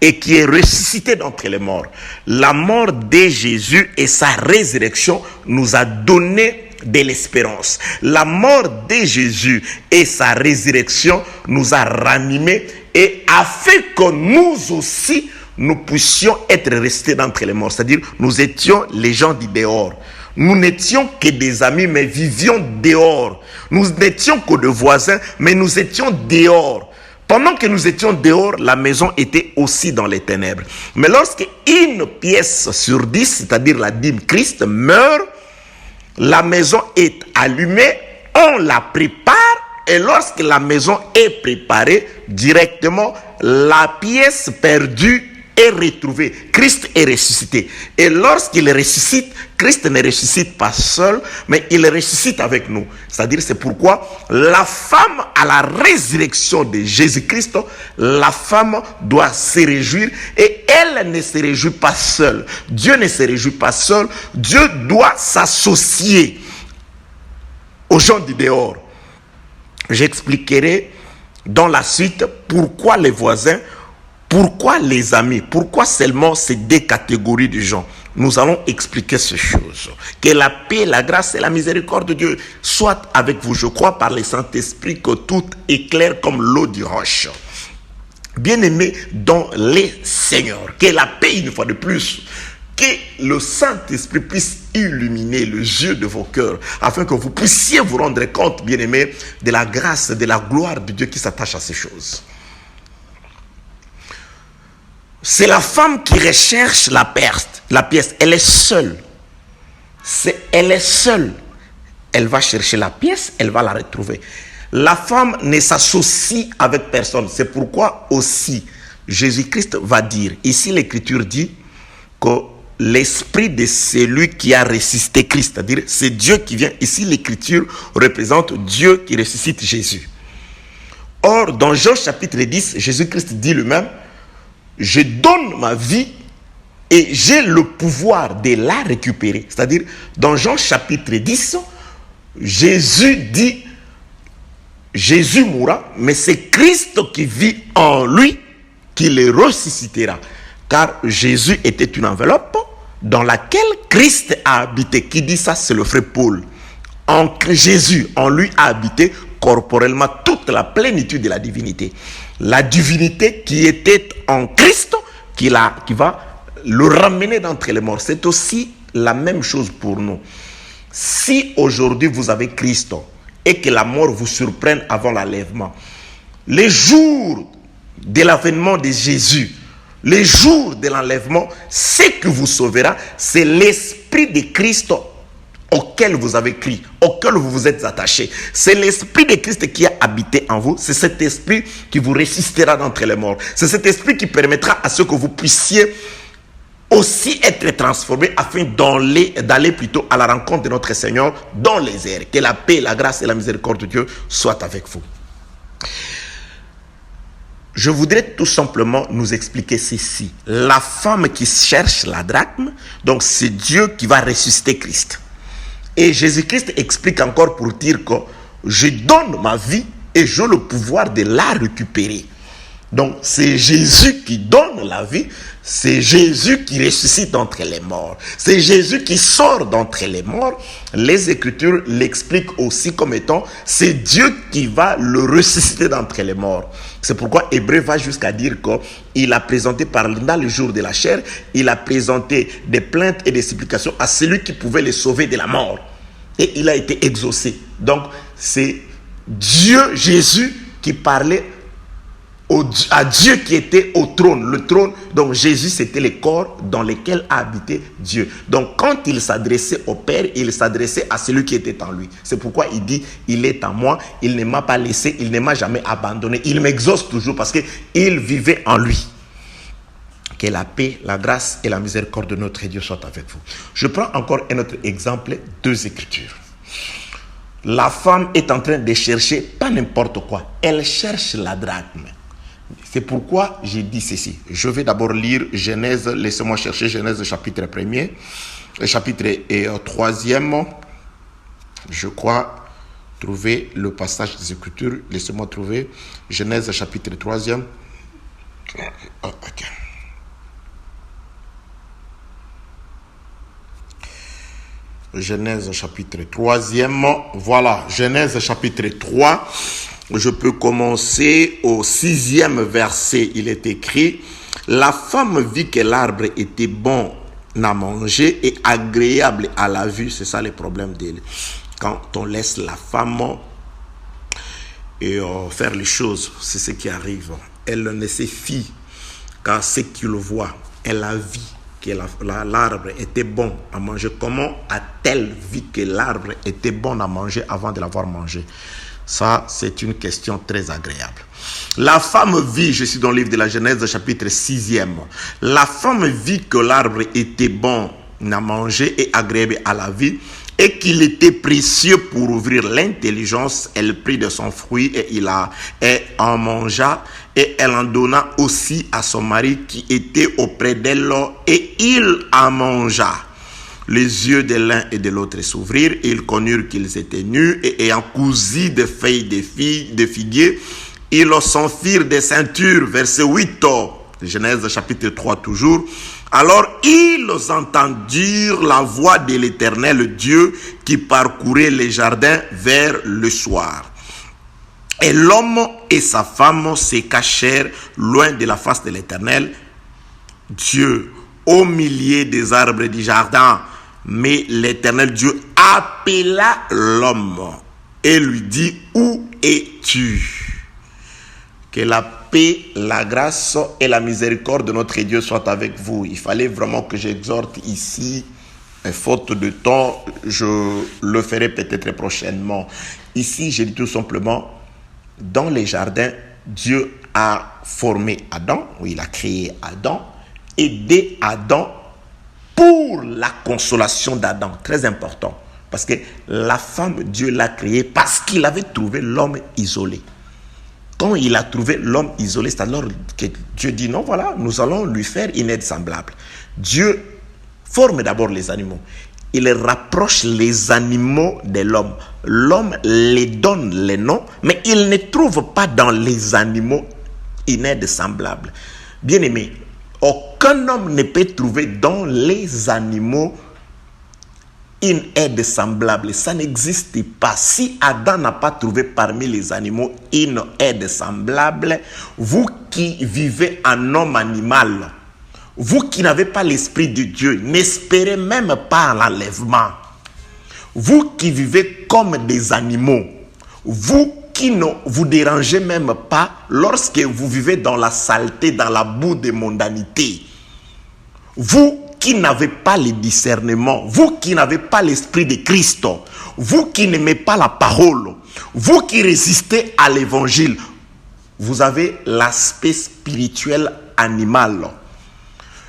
et qui est ressuscité d'entre les morts. La mort de Jésus et sa résurrection nous a donné de l'espérance. La mort de Jésus et sa résurrection nous a ranimés et a fait que nous aussi, nous puissions être restés d'entre les morts. C'est-à-dire, nous étions les gens du dehors. Nous n'étions que des amis, mais vivions dehors. Nous n'étions que des voisins, mais nous étions dehors. Pendant que nous étions dehors, la maison était aussi dans les ténèbres. Mais lorsque une pièce sur 10, c'est-à-dire la dîme Christ, meurt, la maison est allumée, on la prépare, et lorsque la maison est préparée, directement, la pièce perdue est retrouvée. Christ est ressuscité. Et lorsqu'il ressuscite, Christ ne ressuscite pas seul, mais il ressuscite avec nous. C'est-à-dire, c'est pourquoi la femme, à la résurrection de Jésus-Christ, la femme doit se réjouir et elle ne se réjouit pas seule. Dieu ne se réjouit pas seul. Dieu doit s'associer aux gens du dehors. J'expliquerai dans la suite pourquoi les voisins, pourquoi les amis, pourquoi seulement ces deux catégories de gens. Nous allons expliquer ces choses. Que la paix, la grâce et la miséricorde de Dieu soient avec vous. Je crois par le Saint-Esprit que tout est clair comme l'eau du roche. Bien-aimés dans les seigneurs, que la paix, une fois de plus, que le Saint-Esprit puisse illuminer les yeux de vos cœurs, afin que vous puissiez vous rendre compte, bien-aimés, de la grâce, de la gloire de Dieu qui s'attache à ces choses. C'est la femme qui recherche la pièce. Elle est seule. Elle est seule. Elle va chercher la pièce, elle va la retrouver. La femme ne s'associe avec personne. C'est pourquoi aussi Jésus-Christ va dire, ici l'Écriture dit que l'esprit de celui qui a ressuscité Christ, c'est-à-dire c'est Dieu qui vient. Ici l'Écriture représente Dieu qui ressuscite Jésus. Or, dans Jean chapitre 10, Jésus-Christ dit lui-même, je donne ma vie et j'ai le pouvoir de la récupérer. C'est-à-dire, dans Jean chapitre 10, Jésus dit, Jésus mourra, mais c'est Christ qui vit en lui qui le ressuscitera. Car Jésus était une enveloppe dans laquelle Christ a habité. Qui dit ça? C'est le frère Paul. Jésus, en lui, a habité corporellement toute la plénitude de la divinité. La divinité qui était en Christ, qui va le ramener d'entre les morts. C'est aussi la même chose pour nous. Si aujourd'hui vous avez Christ et que la mort vous surprenne avant l'enlèvement, les jours de l'avènement de Jésus, les jours de l'enlèvement, ce qui vous sauvera, c'est l'esprit de Christ auquel vous avez crié, auquel vous vous êtes attaché. C'est l'esprit de Christ qui a habité en vous. C'est cet esprit qui vous ressuscitera d'entre les morts. C'est cet esprit qui permettra à ce que vous puissiez aussi être transformés afin d'aller plutôt à la rencontre de notre Seigneur dans les airs. Que la paix, la grâce et la miséricorde de Dieu soient avec vous. Je voudrais tout simplement nous expliquer ceci. La femme qui cherche la drachme, donc c'est Dieu qui va ressusciter Christ. Et Jésus-Christ explique encore pour dire que je donne ma vie et j'ai le pouvoir de la récupérer. Donc c'est Jésus qui donne la vie, c'est Jésus qui ressuscite d'entre les morts, c'est Jésus qui sort d'entre les morts. Les Écritures l'expliquent aussi comme étant, c'est Dieu qui va le ressusciter d'entre les morts. C'est pourquoi Hébreu va jusqu'à dire qu'il a présenté dans le jour de la chair, il a présenté des plaintes et des supplications à celui qui pouvait les sauver de la mort. Et il a été exaucé. Donc c'est Dieu, Jésus, qui parlait à Dieu qui était au trône. Le trône, donc Jésus, c'était le corps dans lequel habitait Dieu. Donc quand il s'adressait au Père, il s'adressait à celui qui était en lui. C'est pourquoi il dit, il est en moi, il ne m'a pas laissé, il ne m'a jamais abandonné, il m'exauce toujours parce qu'il vivait en lui. Que la paix, la grâce et la miséricorde de notre Dieu soient avec vous. Je prends encore un autre exemple, 2 Écritures. La femme est en train de chercher pas n'importe quoi, elle cherche la drachme. C'est pourquoi j'ai dit ceci. Je vais d'abord lire Genèse, laissez-moi chercher Genèse chapitre 1er, chapitre 3e. Je crois trouver le passage des Écritures. Laissez-moi trouver Genèse chapitre 3e. Ok. Genèse chapitre 3e. Voilà, Genèse chapitre 3. Je peux commencer au 6e verset. Il est écrit: la femme vit que l'arbre était bon à manger et agréable à la vue. C'est ça le problème d'elle. Quand on laisse la femme faire les choses, c'est ce qui arrive. Elle ne se fie qu'à ce qu'il voit. Elle a vu que l'arbre était bon à manger. Comment a-t-elle vu que l'arbre était bon à manger avant de l'avoir mangé? Ça, c'est une question très agréable. La femme vit, je suis dans le livre de la Genèse, chapitre 6e. La femme vit que l'arbre était bon à manger et agréable à la vue, et qu'il était précieux pour ouvrir l'intelligence. Elle prit de son fruit et en mangea, et elle en donna aussi à son mari qui était auprès d'elle, et il en mangea. Les yeux de l'un et de l'autre s'ouvrirent, et ils connurent qu'ils étaient nus, et ayant cousu des feuilles de figuier, ils s'enfirent des ceintures. Verset 8, Genèse chapitre 3 toujours. Alors ils entendirent la voix de l'Éternel Dieu qui parcourait les jardins vers le soir. Et l'homme et sa femme se cachèrent loin de la face de l'Éternel Dieu, au milieu des arbres du jardin. Mais l'Éternel Dieu appela l'homme et lui dit: où es-tu? Que la paix, la grâce et la miséricorde de notre Dieu soient avec vous. Il fallait vraiment que j'exhorte ici, faute de temps, je le ferai peut-être prochainement. Ici, je dis tout simplement, dans les jardins, Dieu a formé Adam, ou il a créé Adam, aidé Adam pour la consolation d'Adam. Très important. Parce que la femme, Dieu l'a créée parce qu'il avait trouvé l'homme isolé. Quand il a trouvé l'homme isolé, c'est alors que Dieu dit: non, voilà, nous allons lui faire une aide semblable. Dieu forme d'abord les animaux. Il rapproche les animaux de l'homme. L'homme les donne les noms, mais il ne trouve pas dans les animaux une aide semblable. Bien aimé, aucun homme ne peut trouver dans les animaux une aide semblable. Ça n'existe pas. Si Adam n'a pas trouvé parmi les animaux une aide semblable, vous qui vivez en homme animal, vous qui n'avez pas l'esprit de Dieu, n'espérez même pas l'enlèvement. Vous qui vivez comme des animaux, vous qui ne vous dérangez même pas lorsque vous vivez dans la saleté, dans la boue de mondanité. Vous qui n'avez pas le discernement, vous qui n'avez pas l'esprit de Christ, vous qui n'aimez pas la parole, vous qui résistez à l'évangile, vous avez l'aspect spirituel animal.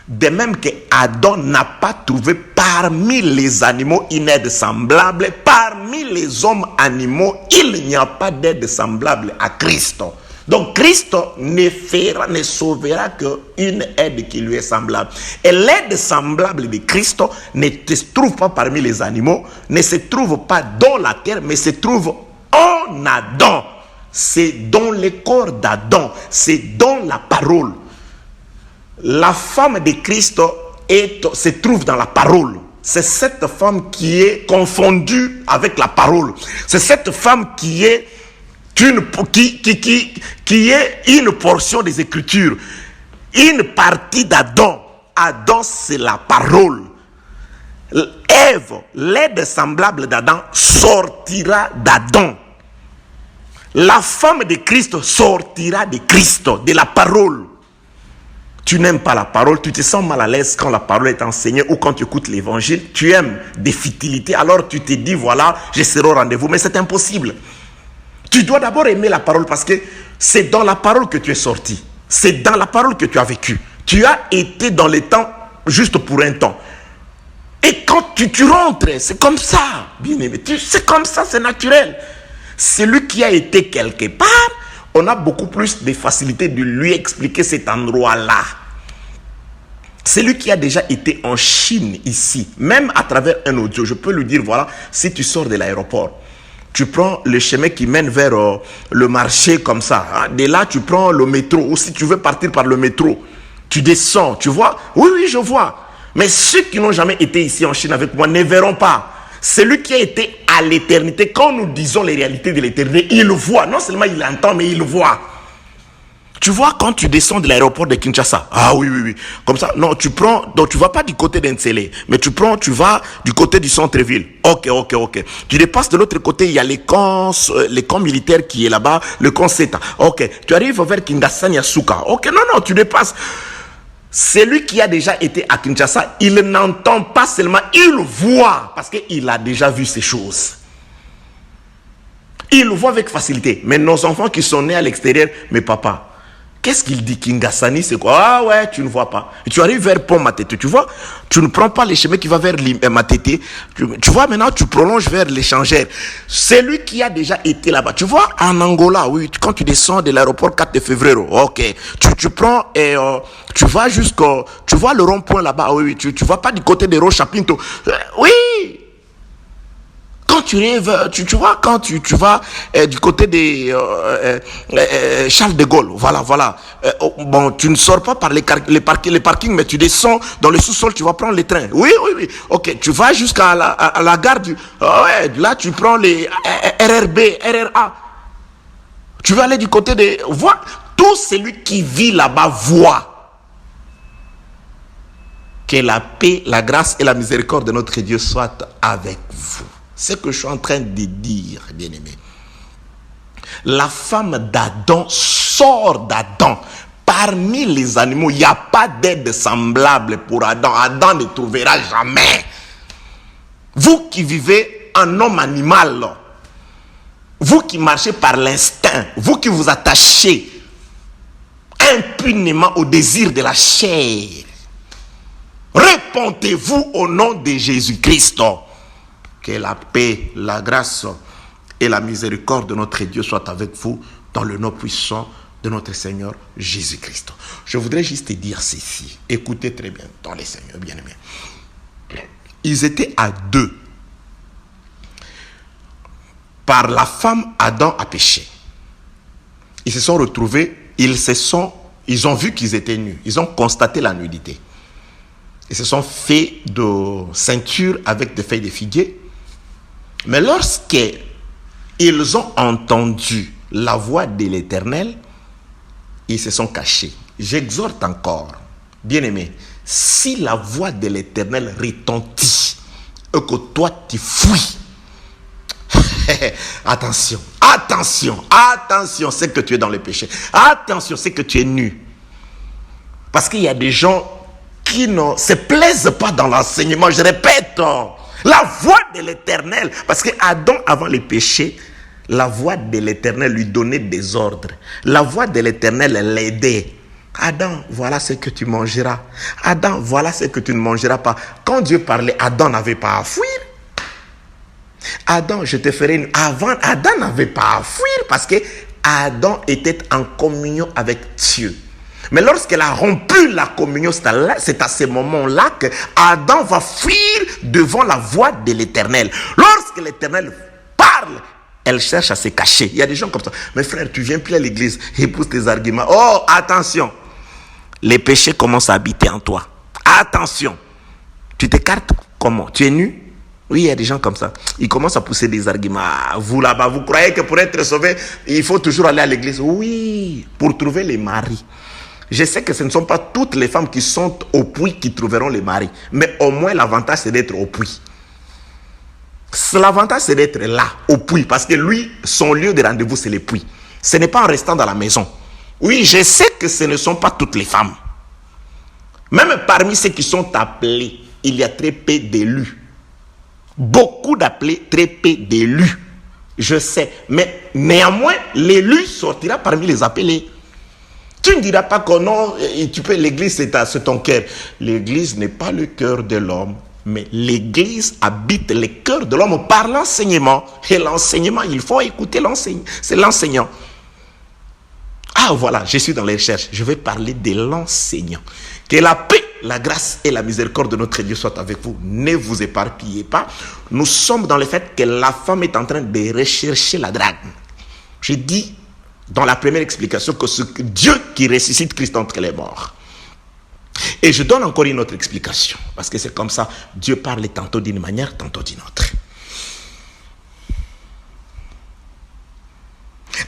De même que Adam n'a pas trouvé parmi les animaux une aide semblable, parmi les hommes animaux, il n'y a pas d'aide semblable à Christ. Donc Christ ne sauvera qu'une aide qui lui est semblable. Et l'aide semblable de Christ ne se trouve pas parmi les animaux, ne se trouve pas dans la terre, mais se trouve en Adam. c'est dans le corps d'Adam, c'est dans la parole. La femme de Christ se trouve dans la parole. C'est cette femme qui est confondue avec la parole. C'est cette femme qui est une portion des Écritures. Une partie d'Adam. Adam, c'est la parole. Ève, l'aide semblable d'Adam, sortira d'Adam. La femme de Christ sortira de Christ, de la parole. Tu n'aimes pas la parole, tu te sens mal à l'aise quand la parole est enseignée ou quand tu écoutes l'évangile. Tu aimes des futilités, alors tu te dis, voilà, je serai au rendez-vous. Mais c'est impossible. Tu dois d'abord aimer la parole parce que c'est dans la parole que tu es sorti. C'est dans la parole que tu as vécu. Tu as été dans le temps juste pour un temps. Et quand tu rentres, c'est comme ça, bien aimé. C'est comme ça, c'est naturel. Celui qui a été quelque part, on a beaucoup plus de facilité de lui expliquer cet endroit-là. Celui qui a déjà été en Chine ici, même à travers un audio, je peux lui dire, voilà, si tu sors de l'aéroport, tu prends le chemin qui mène vers le marché comme ça. Hein. De là, tu prends le métro. Ou si tu veux partir par le métro, tu descends, tu vois. Oui, je vois. Mais ceux qui n'ont jamais été ici en Chine avec moi ne verront pas. Celui qui a été à l'éternité, quand nous disons les réalités de l'éternité, il voit. Non seulement il entend, mais il voit. Tu vois, quand tu descends de l'aéroport de Kinshasa, ah oui. Comme ça, non, donc tu vas pas du côté d'Nsele, mais tu vas du côté du centre-ville. Ok. Tu dépasses de l'autre côté, il y a les camps militaires qui est là-bas, le camp Seta. Ok, tu arrives vers Kingasani Asuka. Ok, non, tu dépasses. Celui qui a déjà été à Kinshasa, il n'entend pas seulement, il voit, parce qu'il a déjà vu ces choses. Il voit avec facilité. Mais nos enfants qui sont nés à l'extérieur, mais papa, qu'est-ce qu'il dit? Kingasani, c'est quoi? Ah ouais, tu ne vois pas. Et tu arrives vers Pont Matete, tu vois? Tu ne prends pas les chemins qui vont vers Matete. Tu vois, maintenant, tu prolonges vers l'échangeur. Celui qui a déjà été là-bas. Tu vois, en Angola, oui, quand tu descends de l'aéroport 4 de février, ok. Tu prends et tu vas jusqu'au... Tu vois le rond-point là-bas, oui. Tu vas pas du côté de Rocha Pinto. Oui! Quand tu rêves, tu vois, quand tu vas du côté de Charles de Gaulle, voilà. Bon, tu ne sors pas par les parkings, mais tu descends dans le sous-sol, tu vas prendre les trains. Oui. Ok, tu vas jusqu'à la gare du... ouais, là, tu prends les RRB, RRA. Tu vas aller du côté de... Vois, tout celui qui vit là-bas voit. Que la paix, la grâce et la miséricorde de notre Dieu soient avec vous. C'est ce que je suis en train de dire, bien-aimé. La femme d'Adam sort d'Adam. Parmi les animaux, il n'y a pas d'aide semblable pour Adam. Adam ne trouvera jamais. Vous qui vivez en homme animal, vous qui marchez par l'instinct, vous qui vous attachez impunément au désir de la chair, répondez-vous au nom de Jésus-Christ. Que la paix, la grâce et la miséricorde de notre Dieu soient avec vous dans le nom puissant de notre Seigneur Jésus-Christ. Je voudrais juste te dire ceci. Écoutez très bien dans les Seigneurs bien-aimés. Ils étaient à deux. Par la femme, Adam a péché. Ils se sont retrouvés, ils ont vu qu'ils étaient nus. Ils ont constaté la nudité. Ils se sont fait de ceinture avec des feuilles de figuier. Mais lorsqu'ils ont entendu la voix de l'Éternel, ils se sont cachés. J'exhorte encore, bien-aimé, si la voix de l'Éternel retentit et que toi tu fuis, attention, c'est que tu es dans le péché. Attention, c'est que tu es nu. Parce qu'il y a des gens qui ne se plaisent pas dans l'enseignement. Je répète, la voix de l'Éternel, parce que Adam, avant le péché, la voix de l'Éternel lui donnait des ordres. La voix de l'Éternel l'aidait. Adam, voilà ce que tu mangeras. Adam, voilà ce que tu ne mangeras pas. Quand Dieu parlait, Adam n'avait pas à fuir. Adam, je te ferai une... Avant, Adam n'avait pas à fuir parce que Adam était en communion avec Dieu. Mais lorsqu'elle a rompu la communion, c'est à ce moment-là que Adam va fuir devant la voix de l'Éternel. Lorsque l'Éternel parle, Elle cherche à se cacher. Il y a des gens comme ça. Mais frère, tu viens plus à l'église. Épouse tes arguments. Oh, attention. Les péchés commencent à habiter en toi. Attention. Tu t'écartes comment? Tu es nu? Oui, il y a des gens comme ça. Ils commencent à pousser des arguments. Vous là-bas, vous croyez que pour être sauvé, il faut toujours aller à l'église? Oui, pour trouver les maris. Je sais que ce ne sont pas toutes les femmes qui sont au puits qui trouveront les maris. Mais au moins, l'avantage, c'est d'être au puits. L'avantage, c'est d'être là, au puits. Parce que lui, son lieu de rendez-vous, c'est le puits. Ce n'est pas en restant dans la maison. Oui, je sais que ce ne sont pas toutes les femmes. Même parmi ceux qui sont appelés, il y a très peu d'élus. Beaucoup d'appelés, très peu d'élus. Je sais. Mais néanmoins, l'élu sortira parmi les appelés. Tu ne diras pas que non, l'église c'est ton cœur. L'église n'est pas le cœur de l'homme. Mais l'église habite le cœur de l'homme par l'enseignement. Et l'enseignement, il faut écouter l'enseignant. C'est l'enseignant. Ah voilà, je suis dans les recherches. Je vais parler de l'enseignant. Que la paix, la grâce et la miséricorde de notre Dieu soient avec vous. Ne vous éparpillez pas. Nous sommes dans le fait que la femme est en train de rechercher la drague. Je dis dans la première explication que c'est Dieu qui ressuscite Christ entre les morts. Et je donne encore une autre explication. Parce que c'est comme ça, Dieu parle tantôt d'une manière, tantôt d'une autre.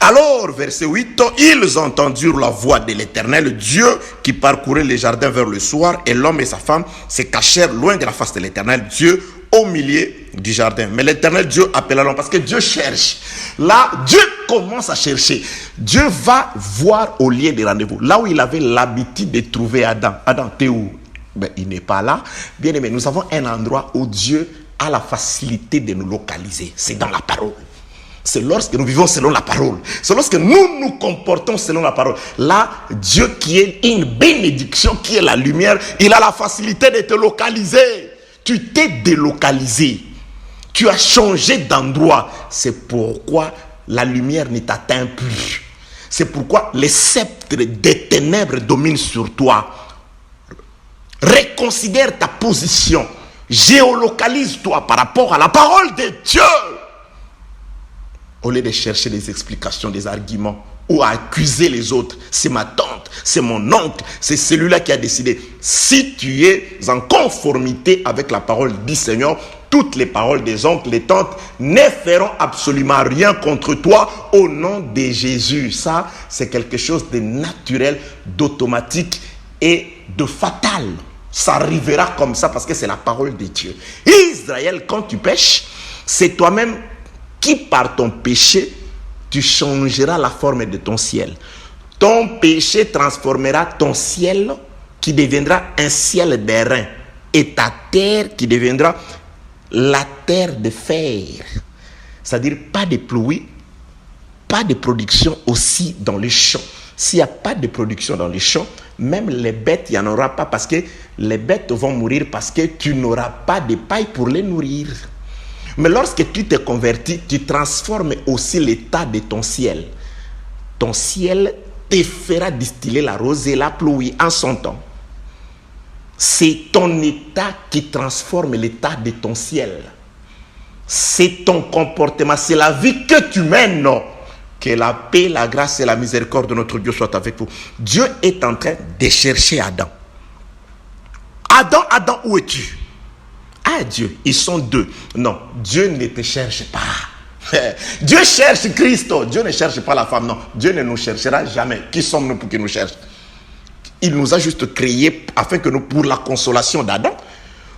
Alors, verset 8, ils entendirent la voix de l'Éternel, Dieu qui parcourait les jardins vers le soir, et l'homme et sa femme se cachèrent loin de la face de l'Éternel, Dieu au milieu du jardin. Mais l'Éternel Dieu appela l'homme, parce que Dieu cherche. Là, Dieu commence à chercher. Dieu va voir au lieu de rendez-vous. Là où il avait l'habitude de trouver Adam. Adam, t'es où? Ben, il n'est pas là. Bien aimé, nous avons un endroit où Dieu a la facilité de nous localiser. C'est dans la parole. C'est lorsque nous vivons selon la parole. C'est lorsque nous nous comportons selon la parole. Là, Dieu qui est une bénédiction, qui est la lumière, il a la facilité de te localiser. Tu t'es délocalisé. Tu as changé d'endroit. C'est pourquoi la lumière ne t'atteint plus. C'est pourquoi les sceptres des ténèbres dominent sur toi. Reconsidère ta position. Géolocalise-toi par rapport à la parole de Dieu. Au lieu de chercher des explications, des arguments, ou à accuser les autres, c'est ma tante, c'est mon oncle, c'est celui-là qui a décidé. Si tu es en conformité avec la parole du Seigneur, toutes les paroles des oncles, des tantes ne feront absolument rien contre toi au nom de Jésus. Ça, c'est quelque chose de naturel, d'automatique et de fatal. Ça arrivera comme ça parce que c'est la parole de Dieu. Israël, quand tu pêches, c'est toi-même qui par ton péché, tu changeras la forme de ton ciel. Ton péché transformera ton ciel qui deviendra un ciel d'airain et ta terre qui deviendra la terre de fer. C'est-à-dire pas de pluie, pas de production aussi dans les champs. S'il n'y a pas de production dans les champs, même les bêtes, il n'y en aura pas parce que les bêtes vont mourir parce que tu n'auras pas de paille pour les nourrir. Mais lorsque tu te convertis, tu transformes aussi l'état de ton ciel. Ton ciel te fera distiller la rosée, la pluie en son temps. C'est ton état qui transforme l'état de ton ciel. C'est ton comportement, c'est la vie que tu mènes. Que la paix, la grâce et la miséricorde de notre Dieu soient avec vous. Dieu est en train de chercher Adam. Adam, Adam, où es-tu? Ah Dieu, ils sont deux. Non, Dieu ne te cherche pas. Dieu cherche Christ. Dieu ne cherche pas la femme. Non, Dieu ne nous cherchera jamais. Qui sommes-nous pour qu'il nous cherche? Il nous a juste créés afin que nous, pour la consolation d'Adam,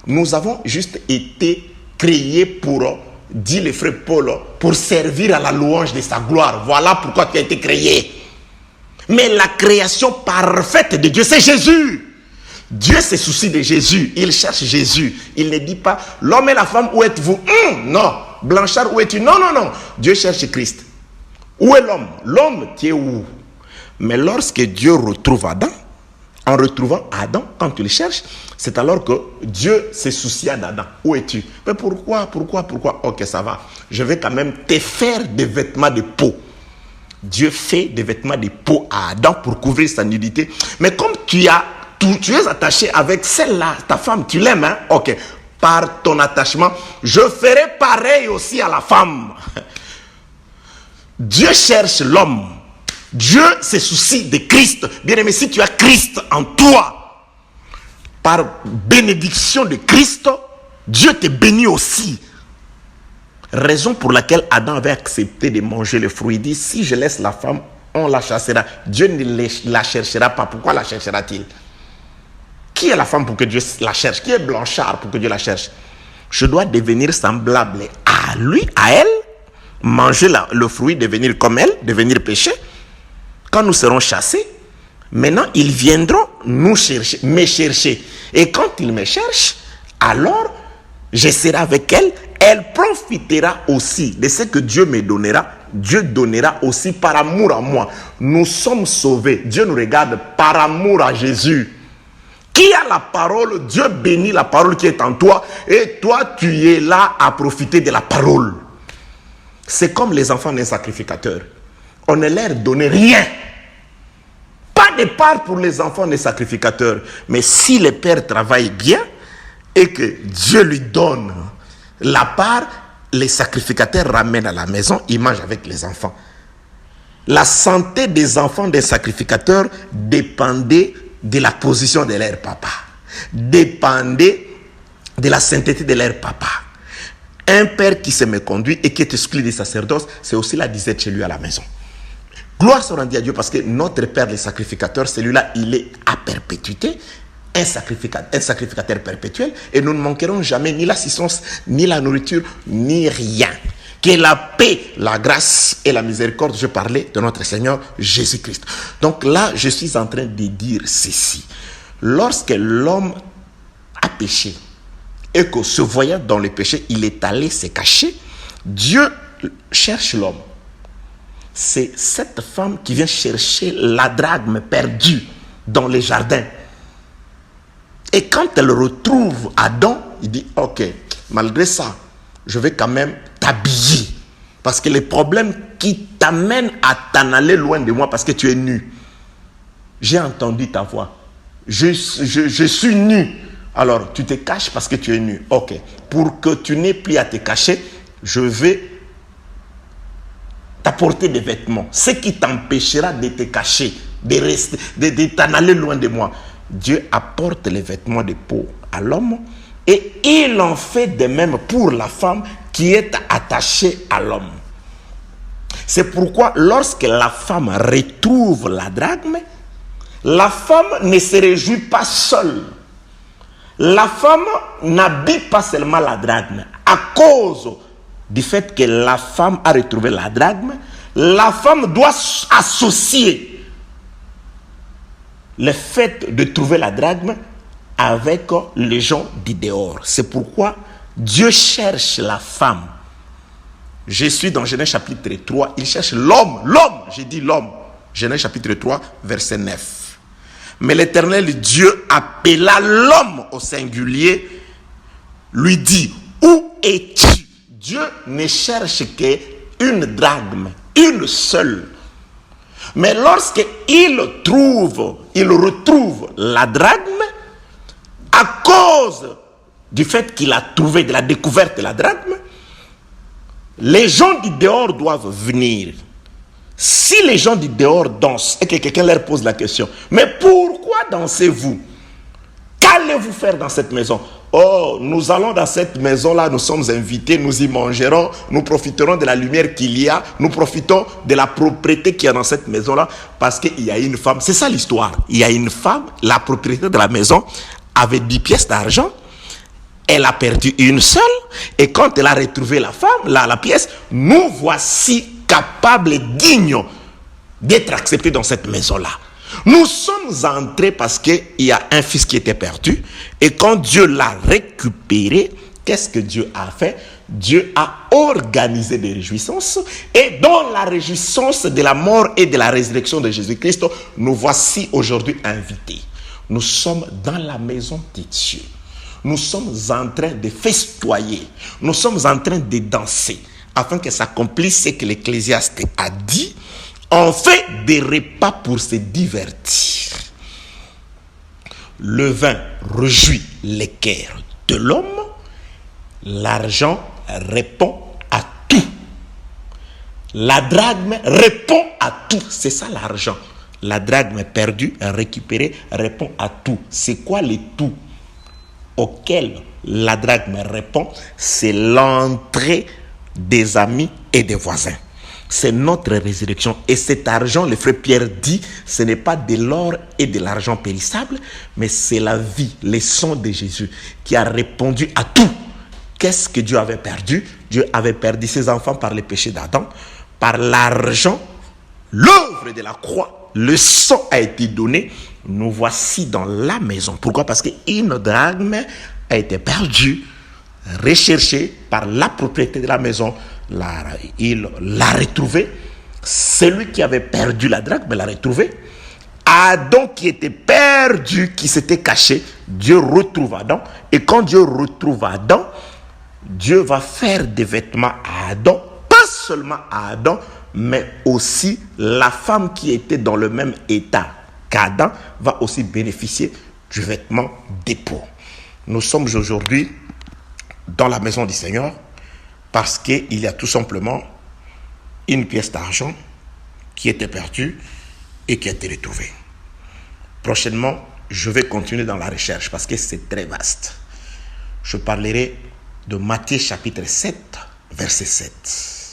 nous avons juste été créés pour, dit le frère Paul, pour servir à la louange de sa gloire. Voilà pourquoi tu as été créé. Mais la création parfaite de Dieu, c'est Jésus. Dieu se soucie de Jésus, il cherche Jésus. Il ne dit pas, l'homme et la femme, où êtes-vous? Non. Blanchard, où es-tu? Non, non, non. Dieu cherche Christ. Où est l'homme? L'homme, tu es où? Mais lorsque Dieu retrouve Adam, en retrouvant Adam, quand tu le cherches, c'est alors que Dieu se soucie d'Adam. Où es-tu? Mais pourquoi? Ok, ça va. Je vais quand même te faire des vêtements de peau. Dieu fait des vêtements de peau à Adam pour couvrir sa nudité. Mais comme tu es attaché avec celle-là, ta femme, tu l'aimes, hein? Ok. Par ton attachement, je ferai pareil aussi à la femme. Dieu cherche l'homme. Dieu se soucie de Christ. Bien-aimé, si tu as Christ en toi, par bénédiction de Christ, Dieu te bénit aussi. Raison pour laquelle Adam avait accepté de manger le fruit. Il dit, si je laisse la femme, on la chassera. Dieu ne la cherchera pas. Pourquoi la cherchera-t-il? Qui est la femme pour que Dieu la cherche? Qui est Blanchard pour que Dieu la cherche? Je dois devenir semblable à lui, à elle, manger le fruit, devenir comme elle, devenir péché. Quand nous serons chassés, maintenant ils viendront nous chercher, me chercher. Et quand ils me cherchent, alors je serai avec elle. Elle profitera aussi de ce que Dieu me donnera. Dieu donnera aussi par amour à moi. Nous sommes sauvés. Dieu nous regarde par amour à Jésus. Qui a la parole, Dieu bénit la parole qui est en toi. Et toi, tu es là à profiter de la parole. C'est comme les enfants d'un sacrificateur. On ne leur donne rien. Pas de part pour les enfants des sacrificateurs. Mais si le père travaille bien et que Dieu lui donne la part, les sacrificateurs ramènent à la maison, ils mangent avec les enfants. La santé des enfants des sacrificateurs dépendait de la position de leur papa, dépendait de la sainteté de leur papa. Un père qui se méconduit et qui est exclu du sacerdoce, c'est aussi la disette chez lui à la maison. Gloire soit rendue à Dieu parce que notre père, les sacrificateurs, celui-là, il est à perpétuité. Un sacrificateur perpétuel, et nous ne manquerons jamais ni l'assistance, ni la nourriture, ni rien. Que la paix, la grâce et la miséricorde, je parlais de notre Seigneur Jésus-Christ. Donc là, je suis en train de dire ceci. Lorsque l'homme a péché, et que se voyant dans le péché, il est allé se cacher, Dieu cherche l'homme. C'est cette femme qui vient chercher la drachme perdue dans les jardins. Et quand elle retrouve Adam, il dit, ok, malgré ça, je vais quand même t'habiller. Parce que les problèmes qui t'amènent à t'en aller loin de moi parce que tu es nu. J'ai entendu ta voix. Je suis nu. Alors, tu te caches parce que tu es nu. Ok, pour que tu n'aies plus à te cacher, je vais t'apporter des vêtements. Ce qui t'empêchera de te cacher, de t'en aller loin de moi. Dieu apporte les vêtements de peau à l'homme et il en fait de même pour la femme qui est attachée à l'homme. C'est pourquoi lorsque la femme retrouve la drachme, la femme ne se réjouit pas seule. La femme n'habille pas seulement la drachme. À cause du fait que la femme a retrouvé la drachme, la femme doit associer le fait de trouver la drachme avec les gens du dehors. C'est pourquoi Dieu cherche la femme. Je suis dans Genèse chapitre 3. Il cherche l'homme. L'homme, j'ai dit l'homme. Genèse chapitre 3, verset 9. Mais l'Éternel Dieu appela l'homme au singulier, lui dit, où es-tu? Dieu ne cherche qu'une drachme, une seule. Mais lorsqu'il retrouve la drachme, à cause du fait qu'il a trouvé, de la découverte de la drachme, les gens du dehors doivent venir. Si les gens du dehors dansent et que quelqu'un leur pose la question, mais pourquoi dansez-vous? Qu'allez-vous faire dans cette maison? Oh, nous allons dans cette maison-là, nous sommes invités, nous y mangerons, nous profiterons de la lumière qu'il y a, nous profitons de la propriété qu'il y a dans cette maison-là, parce qu'il y a une femme, c'est ça l'histoire, il y a une femme, la propriétaire de la maison avait 10 pièces d'argent, elle a perdu une seule, et quand elle a retrouvé la femme, la pièce, nous voici capables, dignes d'être acceptés dans cette maison-là. Nous sommes entrés parce qu'il y a un fils qui était perdu. Et quand Dieu l'a récupéré, qu'est-ce que Dieu a fait? Dieu a organisé des réjouissances. Et dans la réjouissance de la mort et de la résurrection de Jésus-Christ, nous voici aujourd'hui invités. Nous sommes dans la maison de Dieu. Nous sommes en train de festoyer. Nous sommes en train de danser. Afin que s'accomplisse ce que l'Ecclésiaste a dit. On fait des repas pour se divertir. Le vin réjouit les cœurs de l'homme. L'argent répond à tout. La drachme répond à tout. C'est ça l'argent. La drachme perdue, récupérée, répond à tout. C'est quoi les tout auquel la drachme répond? C'est l'entrée des amis et des voisins. C'est notre résurrection. Et cet argent, le frère Pierre dit, ce n'est pas de l'or et de l'argent périssable, mais c'est la vie, le sang de Jésus qui a répondu à tout. Qu'est-ce que Dieu avait perdu? Dieu avait perdu ses enfants par le péché d'Adam, par l'argent, l'œuvre de la croix, le sang a été donné. Nous voici dans la maison. Pourquoi? Parce qu'une drachme a été perdue, recherchée par la propriété de la maison. Il l'a retrouvée. Celui qui avait perdu la drachme l'a retrouvée. Adam qui était perdu, qui s'était caché, Dieu retrouve Adam. Et quand Dieu retrouve Adam, Dieu va faire des vêtements à Adam, pas seulement à Adam, mais aussi la femme qui était dans le même état qu'Adam va aussi bénéficier du vêtement d'époux. Nous sommes aujourd'hui dans la maison du Seigneur parce qu'il y a tout simplement une pièce d'argent qui était perdue et qui a été retrouvée. Prochainement, je vais continuer dans la recherche parce que c'est très vaste. Je parlerai de Matthieu chapitre 7, verset 7.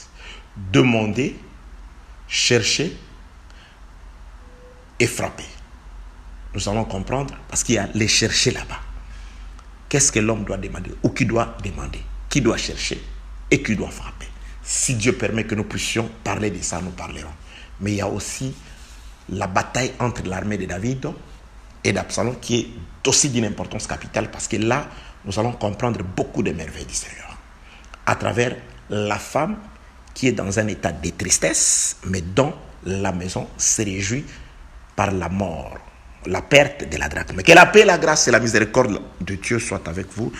Demandez, cherchez et frappez. Nous allons comprendre parce qu'il y a les chercher là-bas. Qu'est-ce que l'homme doit demander ou qui doit demander? Qui doit chercher et qui doit frapper? Si Dieu permet que nous puissions parler de ça, nous parlerons. Mais il y a aussi la bataille entre l'armée de David et d'Absalom qui est aussi d'une importance capitale parce que là, nous allons comprendre beaucoup de merveilles du Seigneur à travers la femme qui est dans un état de tristesse, mais dont la maison se réjouit par la mort, la perte de la drachme. Que la paix, la grâce et la miséricorde de Dieu soient avec vous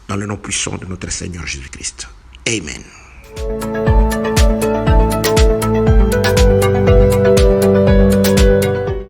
dans le nom puissant de notre Seigneur Jésus-Christ. Amen.